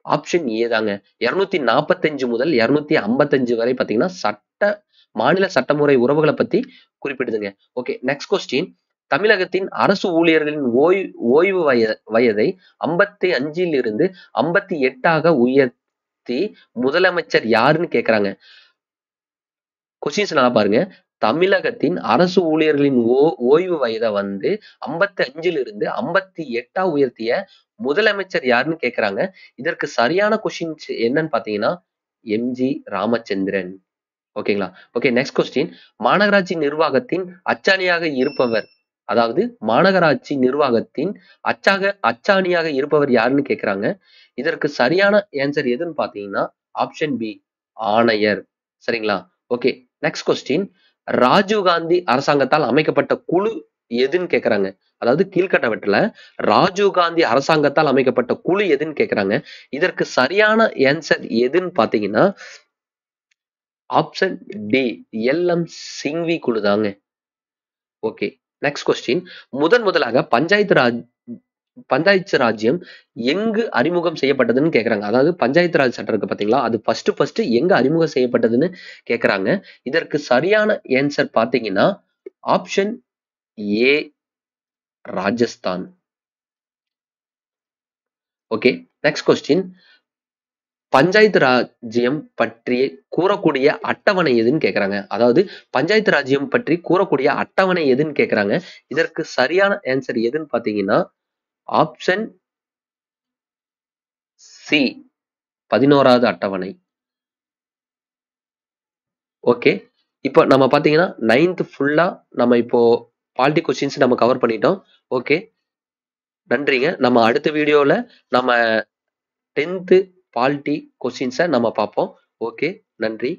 ஆப்ஷன் ஏ தாங்க. 245 முதல் 255 வரை பாத்தீங்கன்னா மாநில சட்டமுறை உறவுகளை பத்தி குறிப்பிடுதுங்க. Okay, next question. தமிழகத்தின் அரசு ஊழியர்களின் ஓய்வு வயதை 55 இருந்து 58 உயர்த்தி முதலமைச்சர் யாருன்னு கேக்குறாங்க. கொஸ்டின்ஸ் நல்லா பாருங்க. தமிழகத்தின் அரசு ஊழியர்களின் ஓய்வு வயதை 55 இருந்து 58 உயர்த்திய முதலமைச்சர் யாருன்னு கேக்குறாங்க. இதற்கு சரியான கொஸ்டின்ஸ் என்னன்னு பாத்தீங்கன்னா எம்ஜி ராமச்சந்திரன். ஓகேங்களா? Okay, next question. மாநகராட்சி நிர்வாகத்தின் அச்சாணியாக இருப்பவர், அதாவது மாநகராட்சி நிர்வாகத்தின் அச்சாணியாக இருப்பவர் யாருன்னு கேக்குறாங்க. இதற்கு சரியான ஆன்சர் எதுன்னு பாத்தீங்கன்னா ஆப்ஷன் பி ஆணையர். சரிங்களா? Okay, next question. Rajiv Gandhi அரசாங்கத்தால் அமைக்கப்பட்ட குழு எதுன்னு கேக்குறாங்க. அதாவது கீழ்கண்டவற்றுல ராஜீவ் காந்தி அரசாங்கத்தால் அமைக்கப்பட்ட குழு எதுன்னு கேக்குறாங்க. இதற்கு சரியான ஆன்சர் எதுன்னு பாத்தீங்கன்னா ஆப்ஷன் டி எல்.எம். சிங்வி குழு தாங்க. ஓகே. Next question. முதலாக பஞ்சாயத்து ராஜ்யம் எங்கு அறிமுகம் செய்யப்பட்டதுன்னு கேக்குறாங்க. அதாவது பஞ்சாயத்து ராஜ் சட்டம் இருக்கு பாத்தீங்களா, அது ஃபர்ஸ்ட் எங்க அறிமுகம் செய்யப்பட்டதுன்னு கேக்குறாங்க. இதற்கு சரியான ஆன்சர் பாத்தீங்கன்னா option A Rajasthan. Okay. Next question. Panchayat ராஜ்யம் பற்றி கூறக்கூடிய அட்டவணை எதுன்னு கேக்குறாங்க. அதாவது பஞ்சாயத்து ராஜ்யம் பற்றி கூறக்கூடிய அட்டவணை எதுன்னு கேக்குறாங்க. இதற்கு சரியான ஆன்சர் எதுன்னு பாத்தீங்கன்னா ஆப்ஷன் சி 11வது அட்டவணை. ஓகே. இப்போ நம்ம பாத்தீங்கன்னா 9th ஃபுல்லா நம்ம இப்போ பாலிட்டி கொஸ்டின்ஸ் நம்ம கவர் பண்ணிட்டோம். ஓகே. நன்றிங்க. நம்ம அடுத்த வீடியோல நம்ம 10th பாலிட்டி கொஸ்டின்ஸ நம்ம பார்ப்போம். ஓகே. நன்றி.